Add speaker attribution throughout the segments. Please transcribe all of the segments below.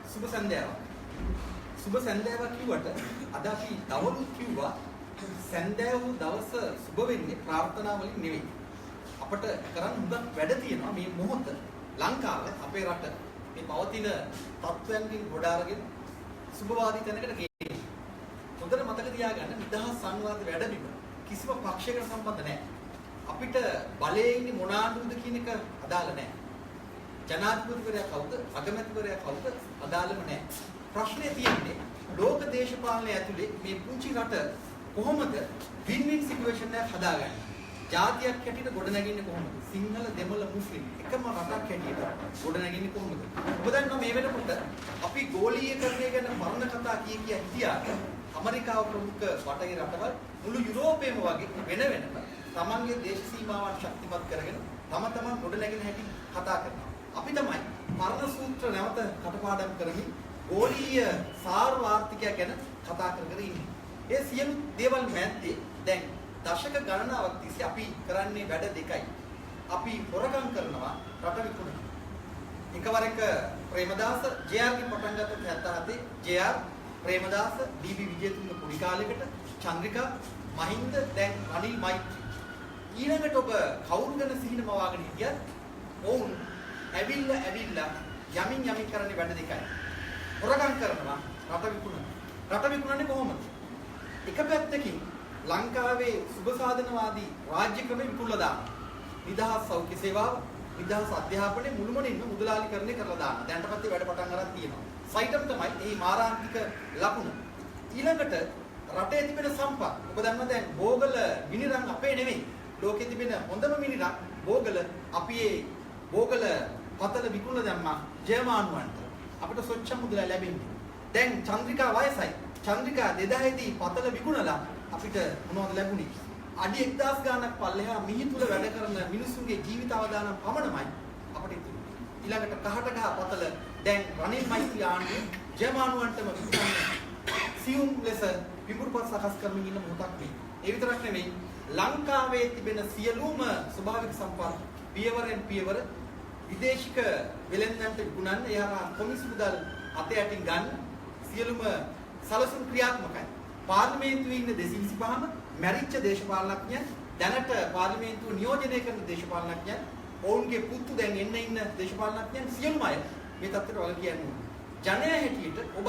Speaker 1: සුබ සන්ධ්‍යාවක්. සුබ සන්ධ්‍යාවක් කිව්වට අද අපි දවල් කිව්වා සන්ධ්‍යාව දවස සුබ වෙන්නේ ප්‍රාර්ථනා වලින් නෙවෙයි. අපිට කරන්න හුඟක් වැඩ තියෙනවා මේ මොහොත ලංකාවේ අපේ රට මේ පවතින තත්ත්වයන්ගෙන් ගොඩ අරගෙන සුබවාදී තැනකට ගේන්නේ. හොඳට මතක තියාගන්න නිදහස් සංවාද වැඩබිම කිසිම පක්ෂයකට සම්බන්ධ නැහැ. අපිට බලයේ ඉන්නේ මොනාටද කියන එක අදාළ නැහැ. ජනාධිපතිවරයා කවුද? අගමැතිවරයා කවුද? අදාළම නැහැ. ප්‍රශ්නේ තියෙන්නේ ලෝක දේශපාලනය ඇතුලේ මේ පුංචි රට කොහොමද වින්-වින් සිටුේෂන් එකක් හදාගන්නේ? ජාතියක් හැටියට ගොඩනගන්නේ කොහොමද? සිංහල, දෙමළ, මුස්ලිම් එකම රටක් හැටියට ගොඩනගන්නේ කොහොමද? ඔබ දන්නවා මේ වෙනකොට අපි ගෝලීයකරණය ගැන මරණ කතා කිය හිටියාට ඇමරිකාව ප්‍රමුඛ බටහිර රටවල් මුළු යුරෝපයේම වගේ වෙනම තමන්ගේ දේශ සීමාවන් ශක්තිමත් කරගෙන තම තමන් ගොඩනැගෙන හැටි කතා කරනවා. අපි තමයි මරණ සූත්‍ර නැවත කටපාඩම් කරමින් ගෝලීය සාර්වාර්ථිකය ගැන කතා කර ඉන්නේ. ඒ සියලු දේවල් මැද්දේ දැන් දශක ගණනාවක් තිස්සේ අපි කරන්නේ වැඩ දෙකයි. අපි හොරගම් කරනවා රට විකුණනවා. එකවර එක ප්‍රේමදාස ජේ.ආර්. ගේ පටන් ගත්ත 77 ජේ.ආර්. ප්‍රේමදාස ඩී.බී. විජේතුංග පුඩි කාලෙකට චන්ද්‍රිකා මහින්ද දැන් රනිල් මෛත්‍රී ඊළඟට ඔබ කවුරු ගැන සිහින මවාගෙන හිටියත් ඔවුන් ඇවිල්ලා යමින් කරන්නේ වැඩ දෙකයි. හොරගම් කරනවා රට විකුණනවා. රට විකුණන්නේ කොහොමද? එක පැත්තකින් ලංකාවේ සුබසාධනවාදී රාජ්‍ය ක්‍රම විකුණලා දානවා. නිදහස් සෞඛ්‍ය සේවාව, නිදහස් අධ්‍යාපනය මුළුමනින්ම මුදලාලිකරණය කරලා දානවා. දැන්ටපත් වැඩ පටන් අරන් තියෙනවා. සයිටම් තමයි මේ මාරාන්තික ලකුණු. ඊළඟට රටේ තිබෙන සම්පත්. ඔබ දන්නවා දැන් බෝගල මිනිරන් අපේ නෙමෙයි. ලෝකෙ තිබෙන හොඳම මිනිරන් බෝගල අපි ඒ බෝගල පතල විකුණලා දැම්මා ජර්මන්වන්ට. අපිට සොච්ච මුදල ලැබෙන්නේ. දැන් චන්ද්‍රිකා වයසයි. චන්ද්‍රිකා 2000 දී පතල විකුණලා අපිට මොනවද ලැබුණේ? අඩි 1000 ගාණක් පල්ලෙහා මිහි තුල වැඩ කරන මිනිසුන්ගේ ජීවිත අවදානම් පමණමයි අපිට ඉතුරු. ඊළඟට කහට ගහ පතල දැන් රනිල් මෛත්‍රී ආණ්ඩුව ජර්මන්වන්ටම විකුණන්නේ. සියුම් ලෙස විමුර්පත් සකස් කරමින් ඉන්න මොහොතක් මේ. ඒ විතරක් නෙමෙයි ලංකාවේ තිබෙන සියලුම ස්වභාවික සම්පත් පියවරෙන් පියවර විදේශික වෙළෙන්දන්ට විකුණන්න එහා කොමිස් මුදල් අතේ යටින් ගන්න සියලුම සලසුන් ක්‍රියාත්මකයි. පාර්ලිමේන්තුවේ ඉන්න 225ම මැරිච්ච දේශපාලනඥයන් දැනට පාර්ලිමේන්තුව නියෝජනය කරන දේශපාලනඥයන් ඔවුන්ගේ පුතු දැන් ඉන්න දේශපාලනඥයන් සියලුම අය මේ තත්ත්වයට වග කියන්නේ. ජනයා හැටියට ඔබ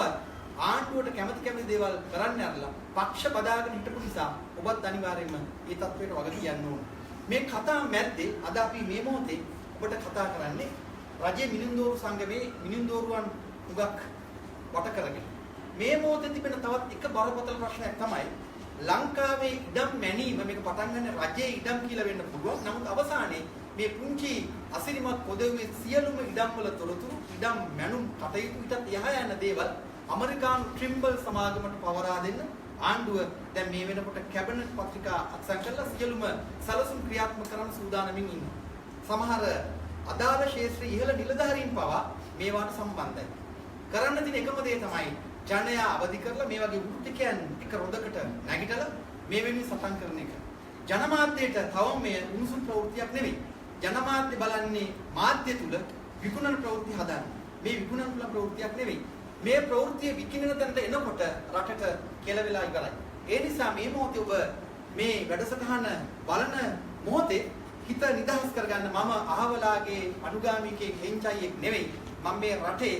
Speaker 1: ආණ්ඩුවට කැමති දේවල් කරන්න ඇරලා පක්ෂ බදාගෙන හිටපු නිසා ඔබත් අනිවාර්යයෙන්ම මේ තත්ත්වයට වග කියන්න ඕන. මේ කතා මැද්දේ අද අපි මේ මොහොතේ ඔබට කතා කරන්නේ රජයේ මිනින්දෝරු සංගමේ මිනින්දෝරුවන් උගක් වට කරගෙන මේ මොහොතේ තිබෙන තවත් එක බරපතල ප්‍රශ්නයක් තමයි ලංකාවේ ඉඩම් මැනීම. මේක පටන් ගන්න රජයේ ඉඩම් කියලා වෙන්න පුළුවන්. නමුත් අවසානයේ මේ පුංචි අසිරිමත් පොදෙව්වේ සියලුම ඉඩම් වල තොරතුරු ඉඩම් මැනුම් කටයුතු ඊටත් එහා යන දේවල් ඇමරිකානු ට්‍රිම්බල් සමාගමට පවරා දෙන්න ආණ්ඩුව දැන් මේ වෙනකොට කැබිනට් පත්‍රිකා අත්සන් කරලා සියලුම සැලසුම් ක්‍රියාත්මක කරන්න සූදානමින් ඉන්නවා. සමහර අදාළ ක්ෂේත්‍රයේ ඉහළ නිලධාරීන් පවා මේවාට සම්බන්ධයි. කරන්න තියෙන එකම දේ තමයි ජනයා අවදි කරලා මේ වගේ වෘත්තිකයන් එක රොදකට නැගිටලා මේ වෙනුවෙන් සටන් කරන එක. ජනමාධ්‍යයට තවම මේ උණුසුම් ප්‍රවෘත්තියක් නෙවෙයි. ජනමාධ්‍ය බලන්නේ මාධ්‍ය තුල විකුණන ප්‍රවෘත්ති හදන්න. මේ විකුණන ප්‍රවෘත්තියක් නෙවෙයි. මේ ප්‍රවෘත්තිය විකිනෙන තැනට එනකොට රටට කෙලවෙලා ඉවරයි. ඒ නිසා මේ මොහොතේ ඔබ මේ වැඩසටහන බලන මොහොතේ හිත නිදහස් කරගන්න මම අහවලාගේ අනුගාමිකයෙක් හෙන්චයියෙක් නෙවෙයි. මම මේ රටේ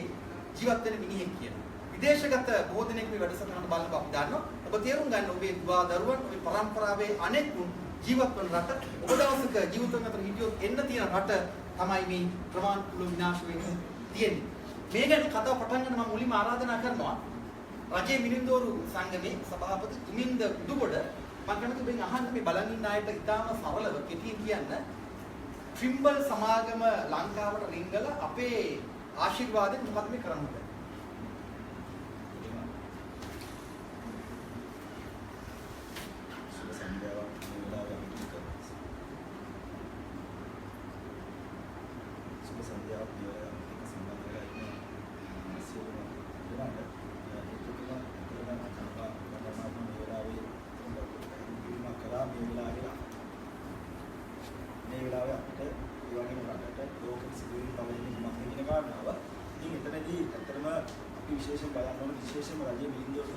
Speaker 1: ජීවත් වෙන මිනිහෙක් කියනවා. විදේශගත බොහෝ දෙනෙක් මේ වැඩසටහන බලන බව අපි දන්නවා. ඔබ තේරුම් ගන්න ඔබේ දුවා දරුවන් ඔබේ පරම්පරාවේ අනෙකුන් ජීවත් වන රට ඔබ දවසක ජීවිතයෙන් අතර හිටියොත් එන්න තියෙන රට තමයි මේ ප්‍රමාණිකුල විනාශ වෙන්නේ තියෙන්නේ. මේ ගැන කතාව පටන් ගන්න මම මුලින්ම ආරාධනා කරනවා රජයේ මිනින්දෝරු සංගමේ සභාපති තුමින්ද උඩුගොඩ මම කැමති ඔබෙන් අහන්න මේ බලන් ඉන්න අයට ඉතාම සරලව කෙටියෙන් කියන්න ට්‍රිම්බල් සමාගම ලංකාවට රිංගලා අපේ ආශිර්වාදයෙන් මොකද මේ කරන්නේ?
Speaker 2: මෙතනදී ඇත්තටම අපි විශේෂයෙන් බලන්න ඕන විශේෂයෙන්ම රජයේ මිලින්දෝර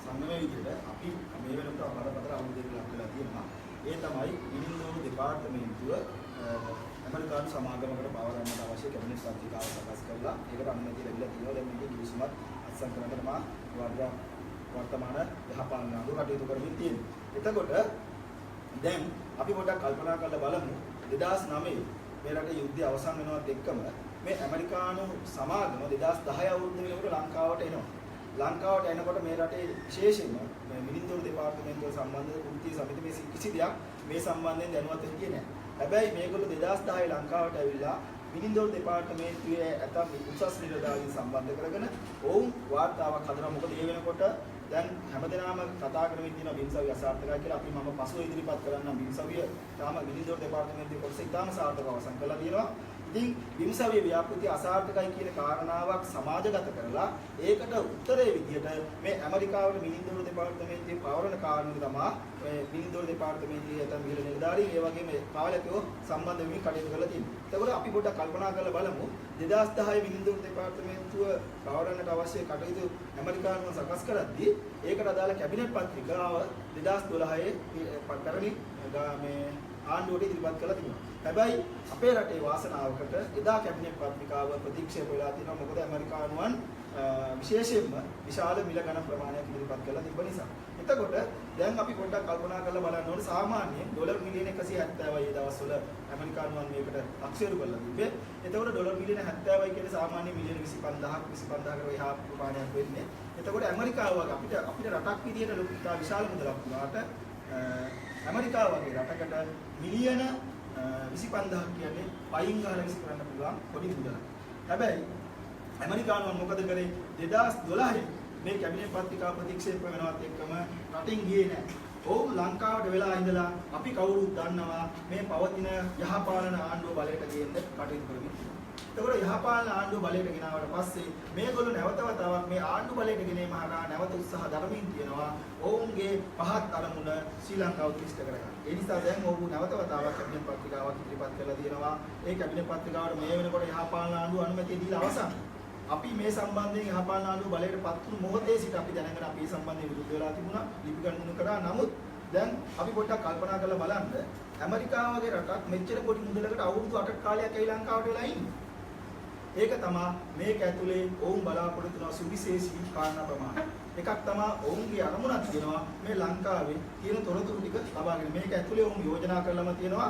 Speaker 2: සංගමයේ විදිහට අපි මේ වෙනකොට අමරපතර අවුරුද්දක් ලක් වෙලා තියෙනවා. ඒ තමයි මිලින්දෝර දෙපාර්තමේන්තුව ඇමරිකානු සමාගමකට පවරන්නට අවශ්‍ය කැබිනට් පත්‍රිකාව සකස් කරලා ඒකට අනුමැතිය ලැබිලා තියෙනවා. දැන් මේකේ කිවිසුමත් අත්සන් කරන්නට වර්තමාන යහපාලන ආණ්ඩුව කටයුතු කරමින් තියෙනවා. එතකොට දැන් අපි පොඩ්ඩක් කල්පනා කරලා බලමු 2009 මේ රටේ යුද්ධය අවසන් වෙනවත් එක්කම මේ ඇමරිකානු සමාගම 2010 අවුරුද්ද වෙනකොට ලංකාවට එනවා. ලංකාවට එනකොට මේ රටේ විශේෂයෙන්ම මේ මිලින්දෝර දෙපාර්තමේන්තුව සම්බන්ධ කෘත්‍ය සමිති මේ කිසි දෙයක් මේ සම්බන්ධයෙන් දැනුවත් වෙන්නේ නැහැ. හැබැයි මේගොල්ලෝ 2010 ලංකාවට ඇවිල්ලා මිලින්දෝර දෙපාර්තමේන්තුවේ ඇතම් උසස් නිලධාරීන් සම්බන්ධ කරගෙන ඔවුන් වාර්තාවක් හදනවා. මොකද ඒ වෙනකොට දැන් හැමදෙනාම කතා කරමින් තියෙනවා බිම්සවිය අසාර්ථකයි කියලා. අපි මම පසුව ඉදිරිපත් කරන්නම් බිම්සවිය තාම මිලින්දෝර දෙපාර්තමේන්තුවේ කොටස ඉතාම සාර්ථකව අවසන් කරලා තියෙනවා. ඉතින් බිම්සවිය ව්‍යාපෘතිය අසාර්ථකයි කියන කාරණාවක් සමාජගත කරලා ඒකට උත්තරේ විදිහට මේ ඇමරිකාවේ මිලින්දෝර දෙපාර්තමේන්තුවේ පවරන කාරණේ තමයි මේ මිලින්දෝර දෙපාර්තමේන්තුවේ ඇතම් ඉහළ නිලධාරීන් ඒ වගේම පාලකයෝ සම්බන්ධ වෙමින් කටයුතු කරලා තියෙනවා. එතකොට අපි පොඩ්ඩක් කල්පනා කරලා බලමු 2010 මිලින්දෝර දෙපාර්තමේන්තුව පවරන්නට අවශ්‍ය කටයුතු ඇමරිකානුව සකස් කරද්දී ඒකට අදාළ කැබිනට් පත්‍රිකාව 2012 පැරණි මේ ආණ්ඩුවට ඉදිරිපත් කළා තිබුණා. හැබැයි අපේ රටේ වාසනාවකට එදා කැබිනට් පත්‍රිකාව ප්‍රතික්ෂේප වෙලා තියෙනවා. මොකද ඇමරිකානුවන් විශේෂයෙන්ම විශාල මිල ගණන් ප්‍රමාණයක් ඉදිරිපත් කළා තිබ්බ නිසා. එතකොට දැන් අපි පොඩ්ඩක් කල්පනා කරලා බලන්න ඕනේ සාමාන්‍යයෙන් ඩොලර් මිලියන 170යි ඒ දවස්වල ඇමරිකානුවන් මේකට අක්ෂේරු කරලා තිබ්බේ. එතකොට ඩොලර් මිලියන 70යි කියන්නේ සාමාන්‍ය මිලියන 25000කට එහා ප්‍රමාණයක් වෙන්නේ. එතකොට ඇමරිකාව වගේ අපිට රටක් විදියට ලොකු විශාල මුදලක් වුණාට ඇමරිකාව වගේ රටකට මිලියන 25000ක් කියන්නේ පයින් ගහලා විසි කරන්න පුළුවන් පොඩි මුදලක්. හැබැයි ඇමරිකානුවන් මොකද කරේ 2012 මේ කැබිනට් පත්‍රිකා ප්‍රතික්ෂේප වෙනවත් එක්කම රටින් ගියේ නැහැ. ඔවුන් ලංකාවට වෙලා ඉඳලා අපි කවුරුත් දන්නවා මේ පවතින යහපාලන ආණ්ඩුව බලයට ගේන්න කටයුතු කරමින්. එතකොට යහපාලන ආණ්ඩුව බලයට ගෙනාවට පස්සේ මේගොල්ලෝ නැවත වතාවක් මේ ආණ්ඩුව බලයට ගෙනීම හරහා නැවත උත්සාහ දරමින් තියෙනවා ඔවුන්ගේ පහත් අරමුණ ශ්‍රී ලංකාව ක්‍රිෂ්ඨ කරගන්න. ඒ නිසා දැන් ඔවුන් නැවත වතාවක් කැබිනට් පත්‍රිකාවක් ඉදිරිපත් කරලා තියෙනවා. ඒ කැබිනට් පත්‍රිකාවට මේ වෙනකොට යහපාලන ආණ්ඩුව අනුමැතිය දීලා අවසන්. අපි මේ සම්බන්ධයෙන් යහපාලන ආණ්ඩුව බලයට පත් වුණු මොහොතේ සිට අපි දැනගෙන අපි සම්බන්ධයෙන් විරුද්ධ වෙලා තිබුණා. ලිපි ගන්නුන කරා. නමුත් දැන් අපි පොඩ්ඩක් කල්පනා කරලා බලන්න ඇමරිකාව වගේ රටක් මෙච්චර පොඩි මුදලකට අවුරුදු 8ක කාලයක් ඇයි ලංකාවට වෙලා ඉන්නේ? ඒක තමයි මේක ඇතුලේ ඔවුන් බලාපොරොත්තු වෙන සුවිශේෂී කාරණා ප්‍රමාණය. එකක් තමයි ඔවුන්ගේ අරමුණක් තියෙනවා මේ ලංකාවේ තියෙන තොරතුරු ටික ලබාගෙන මේක ඇතුලේ ඔවුන් යෝජනා කරලම තියෙනවා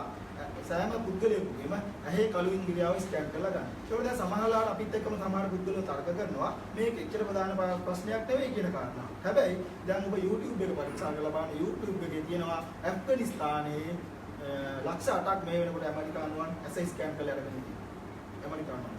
Speaker 2: සෑම පුද්ගලයෙකුගේම ඇහි කලුයින් ගිරියාව ස්කෑන් කරලා ගන්න. ඒක දැන් සමහරවල් අපිත් එක්කම සමහර පුද්ගලයෝ තර්ක කරනවා මේක එච්චර ප්‍රධාන ප්‍රශ්නයක් නෙවෙයි කියන කාරණා. හැබැයි දැන් ඔබ YouTube එක පරීක්ෂා කරලා බලන්න YouTube එකේ තියෙනවා ඇෆ්ගනිස්තානයේ ලක්ෂ 8ක් මේ වෙනකොට ඇමරිකානුවන් ඇස ස්කෑන් කරලා අරගෙන ඉන්නේ. ඇමරිකානුවන්.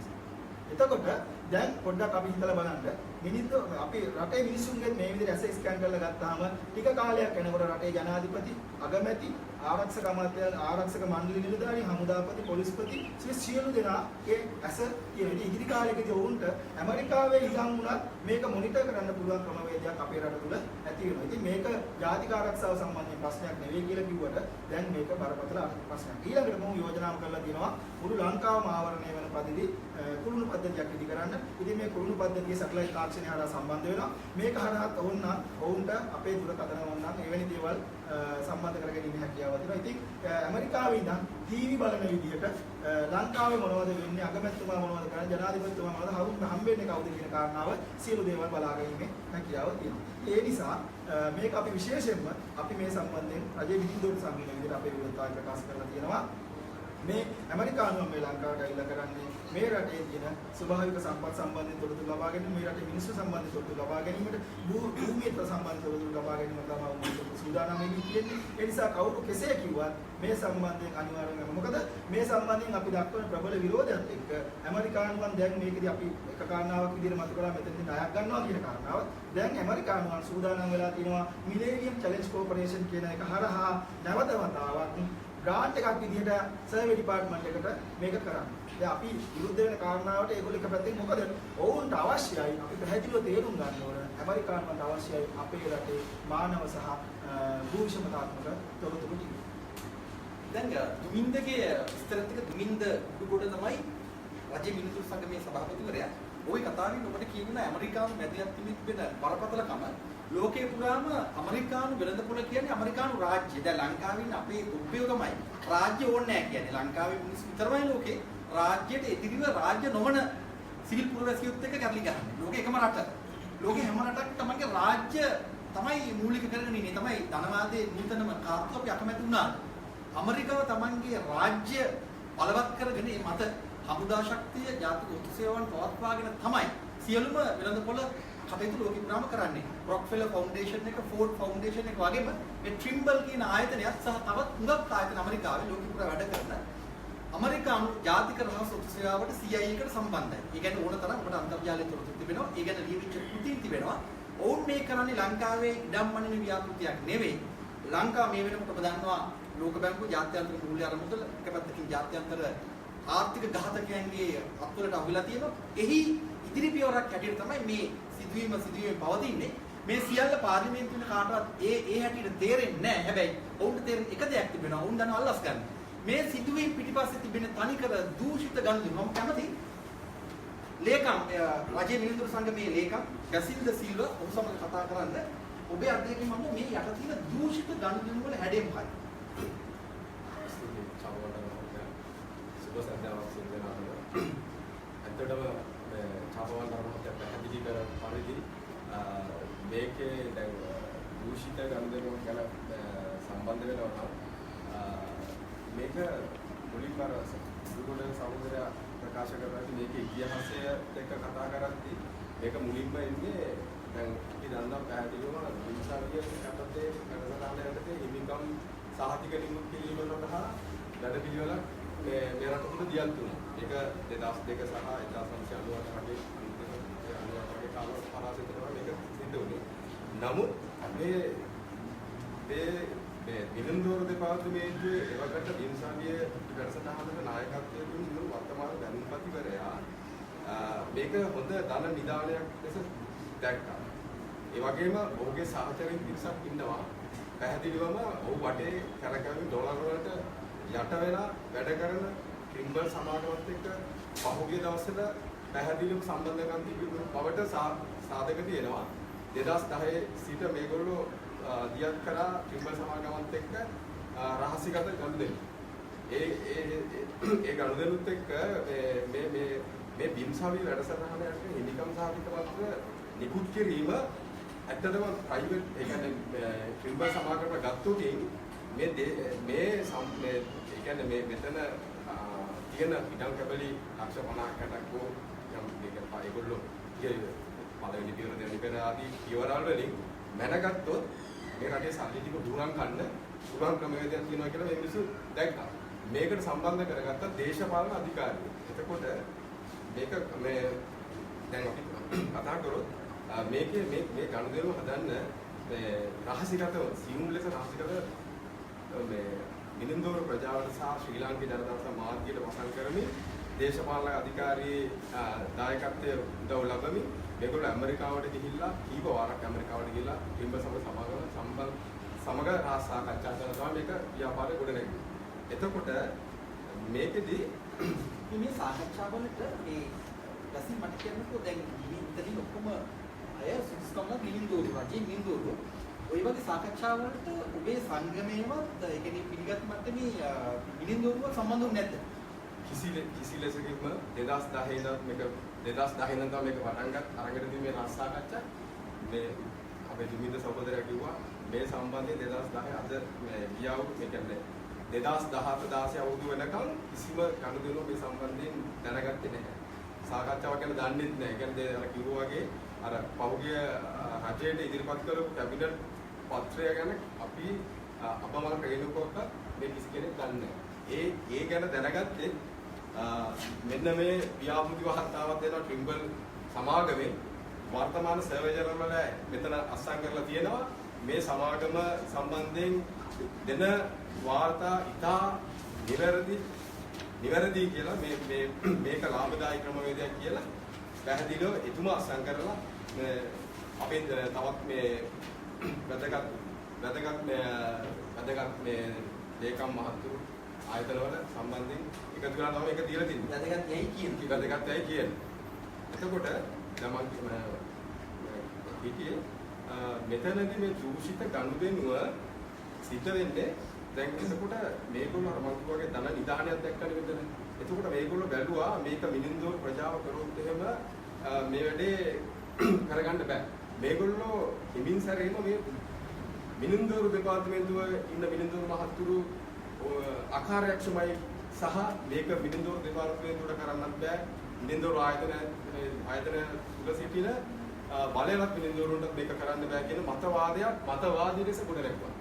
Speaker 2: එතකොට දැන් පොඩ්ඩක් අපි හිතලා බලන්න මිනිත්තු අපි රටේ මිනිස්සුන්ගෙන් මේ විදිහට ඇස ස්කෑන් කරලා ගත්තාම ටික කාලයක් යනකොට රටේ ජනාධිපති අගමැති ආරක්ෂක අමාත්‍ය ආරක්ෂක මණ්ඩල නිලධාරී හමුදාපති පොලිස්පති සියලු දෙනා ඒ ඇස කියන ඉදිරි කාලයකදී වුන්ට ඇමරිකාවේ ඉඳන් උනත් මේක මොනිටර් කරන්න පුළුවන් ක්‍රමවේදයක් අපේ රට තුල ඇති වෙනවා. ඉතින් මේක ජාතික ආරක්ෂාව සම්බන්ධයෙන් ප්‍රශ්නයක් නෙවෙයි කියලා කිව්වට දැන් මේක බරපතල ප්‍රශ්නයක්. ඊළඟට මම යෝජනා කරලා තියෙනවා මුළු ලංකාවම ආවරණය වෙන පරිදි කුළුණු පද්ධතියක් ඉදි කරන්න. ඉතින් මේ කුළුණු පද්ධතිය සැටලයිට් තාක්ෂණය හරහා සම්බන්ධ වෙනවා. මේක හරහා ඔවුන්ට අපේ දුරකථන වුණනම් එවැනි දේවල් සම්බන්ධ කරගෙන ඉන්න හැකියාව තියෙනවා. ඉතින් ඇමරිකාවේ ඉඳන් ටීවී බලන විදිහට ලංකාවේ මොනවද වෙන්නේ, අගමැතිතුමා මොනවද කරන්නේ, ජනාධිපතිතුමා මොනවද හම්බෙන්නේ කවුද කියන කාරණාව සියලු දේවල් බලාගැනීමේ හැකියාව තියෙනවා. ඒ නිසා මේක අපි විශේෂයෙන්ම අපි මේ සම්බන්ධයෙන් රජයේ විදුලි සංගමයේ විදිහට අපේ විරෝධතාවය ප්‍රකාශ කරලා තියෙනවා. මේ ඇමරිකානුවන් මේ ලංකාවට ඇවිල්ලා කරන්නේ මේ රටේ තියෙන ස්වභාවික සම්පත් සම්බන්ධයෙන් තොරතුරු ලබා ගැනීම, මේ රටේ මිනිස්සු සම්බන්ධයෙන් තොරතුරු ලබා ගැනීමට, භූමියට සම්බන්ධ තොරතුරු ලබා ගැනීම තමයි සූදානම් වෙන්නේ කියන්නේ. ඒ නිසා කවුරු කෙසේ කිව්වත් මේ සම්බන්ධයෙන් අනිවාර්යයෙන්ම මොකද මේ සම්බන්ධයෙන් අපි දක්වන ප්‍රබල විරෝධයත් එක්ක ඇමරිකානුවන් දැන් මේකදී අපි එක කාරණාවක් විදිහට මතු කරා මෙතනදී ණයක් ගන්නවා කියන කාරණාව. දැන් ඇමරිකානුවන් සූදානම් වෙලා තියෙනවා මිලේනියම් චැලෙන්ජ් කෝපරේෂන් කියන එක හරහා නැවත වතාවක් ග්‍රාන්ට් එකක් විදිහට සර්වේ ඩිපාර්ට්මන්ට් එකට මේක කරන්න. දැන් අපි විරුද්ධ වෙන කාරණාවට ඒගොල්ලෝ එක පැත්තකින් මොකද ඔවුන්ට අවශ්‍යයි අපි පැහැදිලිව තේරුම් ගන්න ඕන ඇමරිකානුවන්ට අවශ්‍යයි අපේ රටේ මානව සහ භූෂමතාත්මක තොරතුරු ටික.
Speaker 1: දැන් දුමින්දගේ විස්තරත් එක දුමින්ද උඩුකොට තමයි රජයේ මිනිසුන් සංගමේ සභාපතිවරයා ওই කතාවෙන් ඔබට කියුණා ඇමරිකානු මැදිහත් තිබෙන බරපතලකම ලෝකේ පුරාම ඇමරිකානු වෙළඳපොළ කියන්නේ ඇමරිකානු රාජ්‍ය. දැන් ලංකාවේ ඉන්න අපේ උපයෝ තමයි රාජ්‍ය ඕනේ නැහැ කියන්නේ. ලංකාවේ මිනිස්සු විතරමයි ලෝකේ රාජ්‍යයට එදිරිව රාජ්‍ය නොවන සිවිල් පුරවැසියොත් එක්ක කැරලි ගහන්නේ. ලෝකේ එකම රට. ලෝකේ හැම රටක් තමයිගේ රාජ්‍ය තමයි මූලික කරගෙන ඉන්නේ. තමයි ධනවාදයේ නූතනම කාර්යය අපි අකමැති වුණා. ඇමරිකාව තමන්ගේ රාජ්‍ය බලවත් කරගෙන මේ මත හමුදා ශක්තිය ජාතික උතු සේවාවන් පවත්වාගෙන තමයි සියලුම වෙළඳපොළ කටයුතු ලෝකෙ පුරාම කරන්නේ. රොක්ෆෙලර් ෆවුන්ඩේෂන් එක, ෆෝඩ් ෆවුන්ඩේෂන් එක වගේම මේ ට්‍රිම්බල් කියන ආයතනයත් සහ තවත් හුඟක් ආයතන ඇමරිකාවේ ලෝකෙ පුරා වැඩ කරන ඇමරිකානු ජාතික රහස් උතු සේවාවට CIA එකට සම්බන්ධයි. ඒ කියන්නේ ඕන තරම් අපිට අන්තර්ජාලයේ තොරතුරු තිබෙනවා. ඒ ගැන ලියවිච්ච කෘතීන් තිබෙනවා. ඔවුන් මේ කරන්නේ ලංකාවේ ඉඩම් මනින ව්‍යාපෘතියක් නෙවෙයි. ලංකාව මේ වෙනකොට ඔබ දන්නවා ලෝක බැංකුව ජාත්‍යන්තර මූල්‍ය අරමුදල එක පැත්තකින් ජාත්‍යන්තර ආර්ථික ඝාතකයන්ගේ අත්වලට අහුවෙලා තියෙනවා. එහි ඉදිරි පියවරක් හැටියට තමයි මේ සිදුවීම පවතින්නේ. මේ සියල්ල පාර්ලිමේන්තුවේ කාටවත් ඒ හැටියට තේරෙන්නේ නැහැ. හැබැයි ඔවුන්ට තේරෙන එක දෙයක් තිබෙනවා. ඔවුන් දන්නවා අල්ලස් ගන්න. මේ සිදුවීම් පිටිපස්සේ තිබෙන තනිකර දූෂිත ගනුදෙනු මම කැමති ලේකම් රජයේ මිනිඳුරු සංගමේ ලේකම් ගැසිල්ද සිල්වා ඔහු සමග කතා කරන්න. ඔබේ අධ්‍යයනයෙන් මම මේ යට තියෙන දූෂිත ගනුදෙනු වල හැඩය මොකක්ද?
Speaker 3: සුබ සන්ධ්‍යාවක් සිදෙනවා. ඇත්තටම චාපවල් ධර්මයට පැහැදිලි කර පරිදි මේකේ දැන් දූෂිත ගනුදෙනු ගැන සම්බන්ධ වෙනවා මේක මුලින්ම සුදුගොඩ සහෝදරය ප්‍රකාශ කරලා මේකේ ඉතිහාසයත් එක්ක කතා කරද්දී මේක මුලින්ම එන්නේ දැන් අපි දන්නා පැහැදිලිවම විශ්වාසීය කටතේ වැඩසටහනකට හිමිකම් සාහිතික නිමුත් කිරීම සඳහා වැඩ පිළිවෙලක් මේ රට තුළ දියත් වුණා. ඒක 2002 සහ 1998 වගේ කාල පරාසිතවල මේක සිද්ධ වුණේ. නමුත් මේ විලන්දෝර දෙපාර්තමේන්තුවේ එවකට විශ්වාසීය වැඩසටහනක නායකත්වය දුන්නු වර්තමාන දැනුම්පතිවරයා මේක හොඳ ධන නිදානයක් ලෙස දැක්කා. ඒ වගේම ඔහුගේ සහචරින් පිරිසක් ඉන්නවා. පැහැදිලිවම ඔහු වටේ කරකැවි ඩොලර් වලට යට වෙලා වැඩ කරන ට්‍රිම්බල් සමාගමත් එක්ක පහුගිය දවස්වල පැහැදිලිව සම්බන්ධකම් තිබුණු බවට සාධක තියෙනවා. 2010 සිට මේගොල්ලෝ දියත් කරා ට්‍රිම්බල් සමාගමත් එක්ක රහසිගත ගනුදෙනු. ඒ ගනුදෙනුත් එක්ක මේ බිම්සාවි වැඩසටහනට හිමිකම් සාහිත්‍ය පත්‍ර නිකුත් කිරීම ඇත්තටම ප්‍රයිවට් ඒ කියන්නේ ට්‍රිම්බල් සමාගමකට ගත්තොතින් මේ කියන්නේ මේ මෙතන තියෙන ඉඩම් කැබලි ලක්ෂ 50කට හෝ යම් දෙකක් ඒගොල්ලෝ පළවෙනි පියවර දෙවෙනි පියවර ආදී පියවරවල වලින් මැනගත්තොත් මේ රටේ සල්ලි ටික දුරන් ගන්න පුළුවන් ක්‍රමවේදයක් තියෙනවා කියලා මේ මිනිස්සු දැක්කා. මේකට සම්බන්ධ කරගත්ත දේශපාලන අධිකාරිය. එතකොට මේක මේ දැන් අපි කතා කරොත් මේකේ මේ ගනුදෙනු හදන්න මේ රහසිගතව සියුම් ලෙස රහසිගත මේ මිනින්දෝර ප්‍රජාවට සහ ශ්‍රී ලාංකික ජනතාවට මාධ්‍යයට වසන් කරමින් දේශපාලන අධිකාරියේ දායකත්වයේ උදව් ලබමින් මේගොල්ලෝ ඇමරිකාවට ගිහිල්ලා කීප වාරක් ඇමරිකාවට ගිහිල්ලා ට්‍රිම්බල් සමග සාකච්ඡා කරලා තමයි මේක ව්‍යාපාරය ගොඩනැගෙන්නේ. එතකොට මේකෙදි
Speaker 1: මේ සාකච්ඡාවලට මේ දැසින් මට කියන්නකෝ දැන් ඉතින් ඔක්කොම අය සුදුසුකම් මිනින්දෝරු රජේ මිනින්දෝරු ඔය වගේ සාකච්ඡාවලට ඔබේ සංගමයේවත් ඒ කියන්නේ පිළිගත් මට්ටමේ මිනින්දෝරුව සම්බන්ධ වෙන්නේ නැද්ද?
Speaker 3: කිසි ලෙසකින්ම 2010 ඉඳන් මේක 2010 ඉඳන් තමයි මේක පටන් ගත්ත අරගෙනදී මේ රාජ්‍ය සාකච්ඡා මේ අපේ දුමින්ද සහෝදරයා කිව්වා මේ සම්බන්ධයෙන් 2010 අද මේ ගියව මේ කියන්නේ 2017 16 අවුරුදු වෙනකන් කිසිම කණුදෙනුව මේ සම්බන්ධයෙන් දැනගත්තේ නැහැ. සාකච්ඡාවක් ගැන දන්නෙත් නැහැ. ඒ කියන්නේ අර කිව්වා වගේ අර පහුගිය රජයට ඉදිරිපත් කරපු කැබිනට් පත්‍රය ගැන අපි අපමණ ප්‍රේණුකෝක මේ කිසි කෙනෙක් දන්නේ නැහැ. ඒ ගැන දැනගත්තේ මෙන්න මේ ව්‍යාපෘති වාර්තාවක් දෙනවා ට්‍රිම්බල් සමාගමේ වර්තමාන සර්වේ ජර්නල් වල මෙතන අස්සම් කරලා තියෙනවා මේ සමාගම සම්බන්ධයෙන් දෙන වාර්තා ඉතා නිවැරදි කියලා මේක ලාභදායී ක්‍රමවේදයක් කියලා පැහැදිලිව එතුමා අස්සම් කරලා අපේ තවත් මේ වැදගත් මේ ලේකම් මහතුරු ආයතනවල සම්බන්ධයෙන් එකතු කරලා තමයි ඒක දීලා තින්නේ.
Speaker 1: වැදගත් යයි කියන.
Speaker 3: වැදගත් යයි කියන්නේ. එතකොට දැන් මම හිතියේ මෙතනදී මේ දූෂිත ගනුදෙනුව සිද්ධ වෙන්නේ දැන් එතකොට මේගොල්ලෝ අර මම වගේ ධන නිදානයක් දැක්කනේ මෙතන. එතකොට මේගොල්ලෝ බැලුවා මේක මිනින්දෝ ප්‍රජාව කරොත් එහෙම මේ වැඩේ කරගන්න බෑ. මේගොල්ලෝ හිමින් සැරේම මේ මිනින්දෝරු දෙපාර්තමේන්තුවේ ඉන්න මිනින්දෝරු මහත්තුරු අකාර්යක්ෂමයි සහ මේක මිනින්දෝරු දෙපාර්තමේන්තුවට කරන්නත් බෑ. මිනින්දෝරු ආයතන තුල සිටින බලවත් මිනින්දෝරුන්ට මේක කරන්න බෑ කියන මතවාදී ලෙස ගොඩනැගුවා.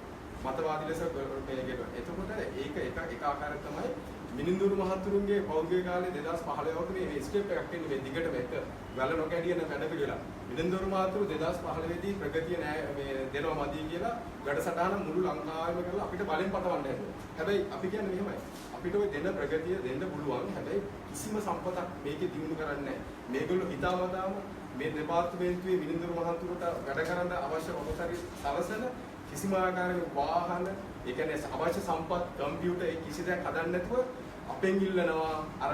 Speaker 3: මතවාදී ලෙස මේකේට. එතකොට ඒක එක ආකාරයක් තමයි මිනින්දෝරු මහත්තුරුන්ගේ පෞද්ගලික කාලේ 2015 වගේ මේ ස්ටෙප් එකක් එන්නේ මේ දිගට මේක වැල නොකැඩියන වැඩ පිළිවෙලා. මිනින්දෝරු මහත්තුරු 2015 දී ප්‍රගතිය නෑ මේ දෙනවා මදි කියලා වැඩසටහන මුළු ලංකාවෙම කරලා අපිට බලෙන් පටවන්න හැදුවා. හැබැයි අපි කියන්නේ මෙහෙමයි. අපිට ওই දෙන ප්‍රගතිය දෙන්න පුළුවන්. හැබැයි කිසිම සම්පතක් මේකේ දිනු කරන්නේ නැහැ. මේගොල්ලෝ හිතාමතාම මේ දෙපාර්තමේන්තුවේ මිනින්දෝරු මහත්තුරුට වැඩ කරන්න අවශ්‍ය මොකටරි සලසන කිසිම ආකාරයක වාහන, ඒ කියන්නේ අවශ්‍ය සම්පත්, කම්පියුටර් ඒ කිසි දෙයක් හදන්න නැතුව අපෙන් ඉල්ලනවා අර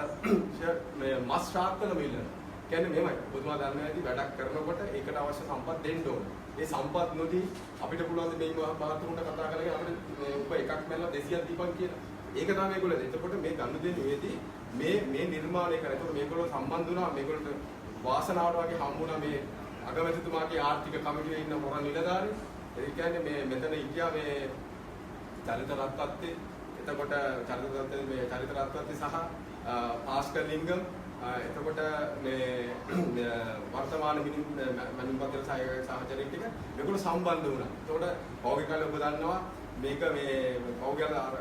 Speaker 3: මේ මස් ශාක්කලම ඉල්ලනවා. කියන්නේ මෙහෙමයි. ඔබතුමා දන්නවා ඇති වැඩක් කරනකොට ඒකට අවශ්‍ය සම්පත් දෙන්න ඕනේ. ඒ සම්පත් නොදී අපිට පුළුවන් මේ මහත්තුරුන්ට කතා කරගෙන අපිට ඔබ එකක් මැල්ලා 200ක් දීපන් කියලා. ඒක තමයි මේගොල්ලෝ. එතකොට මේ ගනුදෙනුවේදී මේ නිර්මාණය කරා. එතකොට මේගොල්ලෝ සම්බන්ධ වුණා. මේගොල්ලන්ට වාසනාවට වගේ හම්බ වුණා මේ අගමැතිතුමාගේ ආර්ථික කමිටුවේ ඉන්න මොරන් නිලධාරී. ඒ කියන්නේ මේ මෙතන ඉන්දියා මේ චරිත රත්නත්තේ එතකොට චරිත රත්නත්තේ සහ පාස්කල් ලිංගම් එතකොට මේ වර්තමාන මනුපතර සහචරයෙක් ටික මේගොල්ලෝ සම්බන්ධ වුණා. එතකොට පෞද්ගලික කාලේ ඔබ දන්නවා මේක මේ පෞද්ගලික අර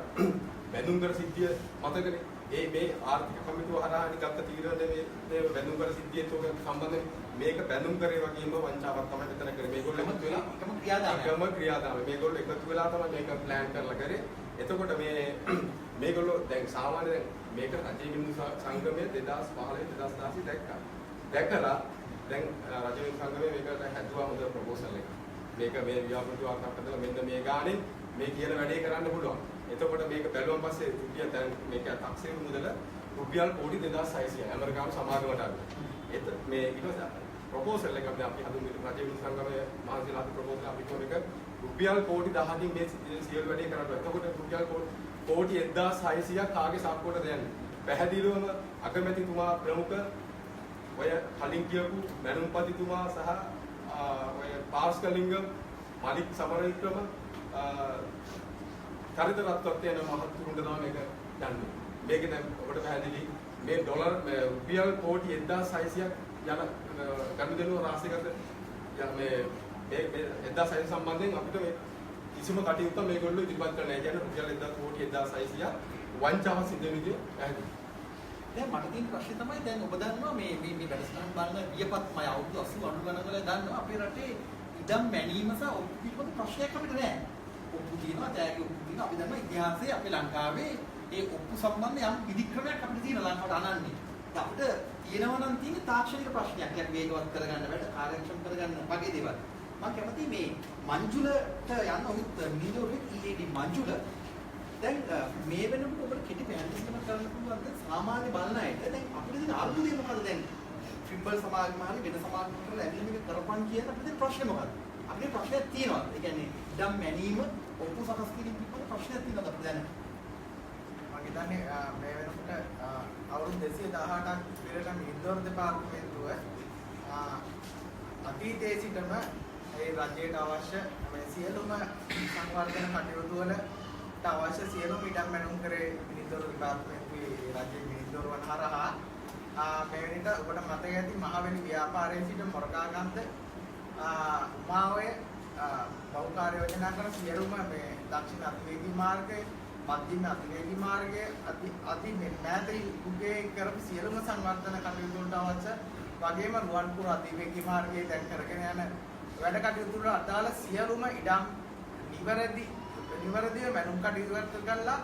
Speaker 3: බැඳුම් කර සිද්ධිය මතකනේ. මේ ආර්ථික කමිටුව හරහා ගත්ත තීරණය මේ බැඳුම් කර සිද්ධියට සම්බන්ධ මේක බැඳුම් කරේ වගේම වංචාවක් තමයි මෙතන කරේ. මේගොල්ලෝ එකතු වෙලා එකම ක්‍රියාදාමය. මේගොල්ලෝ එකතු වෙලා තමයි මේක ප්ලෑන් කරලා කරේ. එතකොට මේගොල්ලෝ දැන් සාමාන්‍ය දැන් මේක රජයේ බිඳු සංගමයේ 2015 2016 දැක්කා. දැකලා දැන් රජයේ බිඳු සංගමයේ මේකට හැදුවා හොඳ ප්‍රොපෝසල් එකක්. මේක මේ ව්‍යාපෘති වාර්තාවක් හදලා මෙන්න මේ ගානේ මේ කියන වැඩේ කරන්න පුළුවන්. එතකොට මේක බැලුවන් පස්සේ රුපියල් දැන් මේක තාක්ෂේරු මුදල රුපියල් කෝටි 2600යි ඇමරිකානු සමාගමට ආවේ. මේ ඊට පස්සේ ප්‍රොපෝසල් එකක් අපි හදුනේ රජයේ බිඳු සංගමයේ මහන්සිලා ප්‍රොපෝසල් අපි කොහොම එක රුපියල් කෝටි 10කින් මේ සියලු වැඩේ කරනවා. එතකොට රුපියල් කෝටි 1600ක් කාගේ සාක්කුවට දෙන්නේ. පැහැදිලිවම අගමැතිතුමා ප්‍රමුඛ ඔය කලින් කියපු මනුම්පතිතුමා සහ ඔය පාස්කලිංගම් මාලික් සමරවික්‍රම චරිත රත්නත් යන මහත්තුරුන්ට තමයි මේක යන්නේ. මේක දැන් ඔබට පැහැදිලි මේ ඩොලර් රුපියල් කෝටි 1600ක් යන ගනුදෙනුව රාශියකට මේ 1600 සම්බන්ධයෙන් අපිට මේ කිසිම කටයුත්තක් මේගොල්ලෝ ඉදිරිපත් කරන්නේ නැහැ. කියන්නේ රුපියල් 1000 කෝටි 1600ක් වංචාව සිද්ධ වෙන විදිය පැහැදිලි.
Speaker 1: දැන් මට තියෙන ප්‍රශ්නේ තමයි දැන් ඔබ දන්නවා මේ වැඩසටහන් බලන වියපත්මය අවුරුදු 80 90 ගණන් වල දන්නවා අපේ රටේ ඉඩම් මැනීම සහ ඔප්පු පිළිබඳ ප්‍රශ්නයක් අපිට නැහැ. ඔප්පු තියෙනවා, තෑගි ඔප්පු තියෙනවා. අපි දන්නවා ඉතිහාසයේ අපේ ලංකාවේ ඒ ඔප්පු සම්බන්ධ යම් විධික්‍රමයක් අපිට තියෙනවා ලංකාවට අනන්නේ. අපිට තියෙනවා නම් තියෙන තාක්ෂණික ප්‍රශ්නයක්. يعني වේගවත් කරගන්න වැඩ කාර්යක්ෂම කරගන්න වගේ දේවල්. මම කැමතියි මේ මංජුලට යන්න ඔහුත් මිනිඳුරුවේ EAD මංජුල දැන් මේ වෙනකොට ඔබට කෙටි පැහැදිලිකම කරන්න පුළුවන්ද සාමාන්‍ය බලන අයට දැන් අපිට තියෙන අර්බුදය මොකද දැන් ට්‍රිපල් සමාගම හරි වෙන සමාගම වල ඇවිල්ලා මේක කරපන් කියන අපිට ප්‍රශ්නේ මොකක්ද අපිට ප්‍රශ්නයක් තියෙනවා ඒ කියන්නේ ඉඩම් මැනීම ඔප්පු සකස් කිරීම පිළිබඳ ප්‍රශ්නයක් තියෙනවා අපිට දැන්
Speaker 4: මම හිතන්නේ මේ වෙනකොට අවුරුදු 218ක් පෙරට මිනින්දෝරු දෙපාර්තමේන්තුව අතීතයේ සිටම ඒ රජයට අවශ්‍ය මේ සියලුම සංවර්ධන කටයුතු වලට අවශ්‍ය සියලුම ඉඩම් මැනුම් කරේ මිනින්දෝරු දෙපාර්තමේන්තුවේ රජයේ මිනින්දෝරුවන් හරහා මේ වෙනිට ඔබට මතක ඇති මහවැලි ව්‍යාපාරයේ සිට මොරකාගන්ත උමාවේ බහුකාර්ය යෝජනා කරන සියලුම මේ දක්ෂිණ අතිවේගී මාර්ගයේ මධ්‍යම අතිවේගී මාර්ගයේ අති මෑත යුගයේ කරපු සියලුම සංවර්ධන කටයුතු වලට අවශ්‍ය වගේම රුවන්පුර අතිවේගී මාර්ගයේ දැන් කරගෙන යන වැඩ කටයුතු වල අදාළ සියලුම ඉඩම් නිවැරදිව මැනුම් කටයුතු කරලා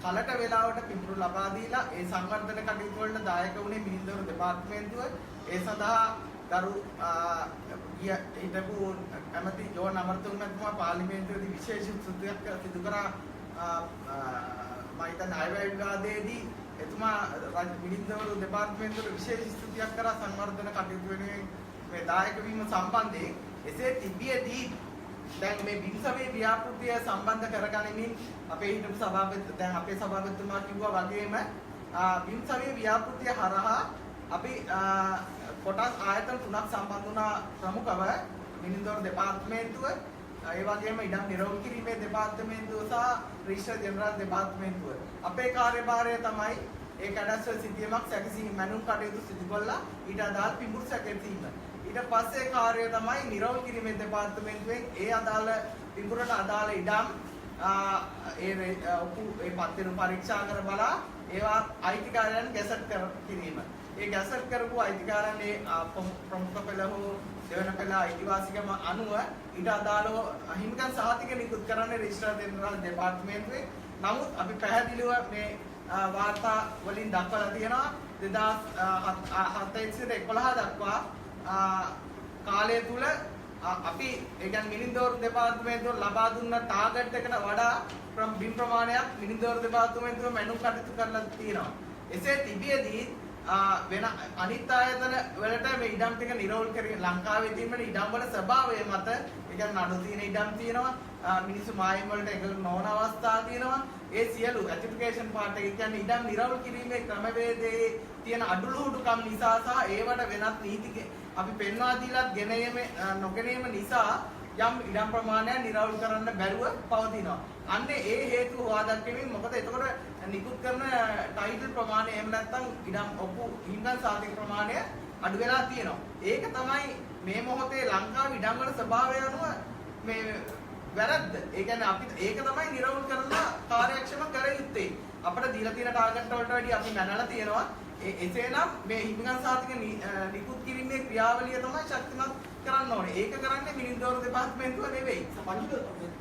Speaker 4: කලට වේලාවට පිටුරු ලබා දීලා ඒ සංවර්ධන කටයුතු වලට දායක වුණේ මිනින්දෝරු දෙපාර්තමේන්තුව. ඒ සඳහා ගරු හිටපු ඇමති ජෝන් අමරතුංග මහත්මයා පාර්ලිමේන්තුවේදී විශේෂ සුදුසුකමක් සිදු කරා මම හිතන්නේ අයවැය විවාදයේදී එතුමා මිනින්දවරු දෙපාර්තමේන්තුවට විශේෂ ස්තුතියක් කරා සංවර්ධන කටයුතු වෙනුවෙන් මේ දායක වීම සම්බන්ධයෙන්. එසේ තිබියදී දැන් මේ බිම්සමේ ව්‍යාපෘතිය සම්බන්ධ කරගනිමින් අපේ හිටපු සභාපති දැන් අපේ සභාපතිතුමා කිව්වා වගේම බිම්සමේ ව්‍යාපෘතිය හරහා අපි කොටස් ආයතන තුනක් සම්බන්ධ වුණා ප්‍රමුඛව මිනින්දවරු දෙපාර්තමේන්තුව ඒ වගේම ඉඩම් නිරෝධ කිරීමේ දෙපාර්තමේන්තුව සහ රිජිස්ටර් ජෙනරාල් දෙපාර්තමේන්තුව. අපේ කාර්යභාරය තමයි ඒ කඩස්වල සිටියමක් සැකසීම මැනුම් කටයුතු සිදු කළා ඊට අදාළ පිඹුරු සැකසීම. ඊට පස්සේ කාර්යය තමයි නිරෝධ කිරීමේ දෙපාර්තමේන්තුවෙන් ඒ අදාළ පිඹුරට අදාළ ඉඩම් ඒ පත්තිරු පරීක්ෂා කර බලා ඒවා අයිතිකාරයන් ගැසට් කිරීම. ඒ ගැසට් කරපු අයිතිකාරයන් ඒ ප්‍රමුඛ පෙළ හෝ දෙවන පෙළ අයිතිවාසිකම අනුව ඊට අදාළව හිමිකම් සහතික නිකුත් කරන්නේ රෙජිස්ට්‍රාර් ජෙනරාල් දෙපාර්තමේන්තුවේ. නමුත් අපි පැහැදිලිව මේ වාර්තා වලින් දක්වලා තියෙනවා 2007 සිට 11 දක්වා කාලය තුල අපි ඒ කියන්නේ මිනින්දවරු දෙපාර්තමේන්තුව ලබා දුන්න ටාගට් එකට වඩා බිම් ප්‍රමාණයක් මිනින්දවරු දෙපාර්තමේන්තුව මැනුම් කටයුතු කරලා තියෙනවා. එසේ තිබියදී වෙන අනිත් ආයතන වලට මේ ඉඩම් ටික නිරෝල් කරගෙන ලංකාවේ තියෙන ඉඩම් වල ස්වභාවය මත ඒ කියන්නේ නඩු තියෙන ඉඩම් තියෙනවා මිනිස්සු මායිම් වලට එකතු නොවන අවස්ථා තියෙනවා ඒ සියලු ඇප්ලිකේෂන් පාර්ට් එක කියන්නේ ඉඩම් නිරෝල් කිරීමේ ක්‍රමවේදයේ තියෙන අඩලුහුඩුකම් නිසා සහ ඒවට වෙනත් නීති අපි පෙන්වා දීලත් ගෙනීම නොගෙනීම නිසා යම් ඉඩම් ප්‍රමාණයක් නිරෝල් කරන්න බැරුව පවතිනවා. අන්නේ ඒ හේතු හොවා දක්වමින් මොකද එතකොට නිකුත් කරන ටයිටල් ප්‍රමාණය එහෙම නැත්නම් ඉඩම් ඔප්පු හිංගන් සාධක ප්‍රමාණය අඩු වෙලා තියෙනවා. ඒක තමයි මේ මොහොතේ ලංකාවේ ඉඩම් වල ස්වභාවය අනුව මේ වැරද්ද. ඒ කියන්නේ අපි ඒක තමයි නිරවුල් කරලා කාර්යක්ෂම කර යුත්තේ. අපිට දීලා තියෙන ටාගට් වලට වැඩිය අපි මැනලා තියෙනවා. එසේනම් මේ හිංගන් සාධක නිකුත් කිරීමේ ක්‍රියාවලිය තමයි ශක්තිමත් කරන්න ඕනේ. ඒක කරන්නේ මිනින්දවරු දෙපාර්තමේන්තුව නෙවෙයි.
Speaker 1: සමහරවිට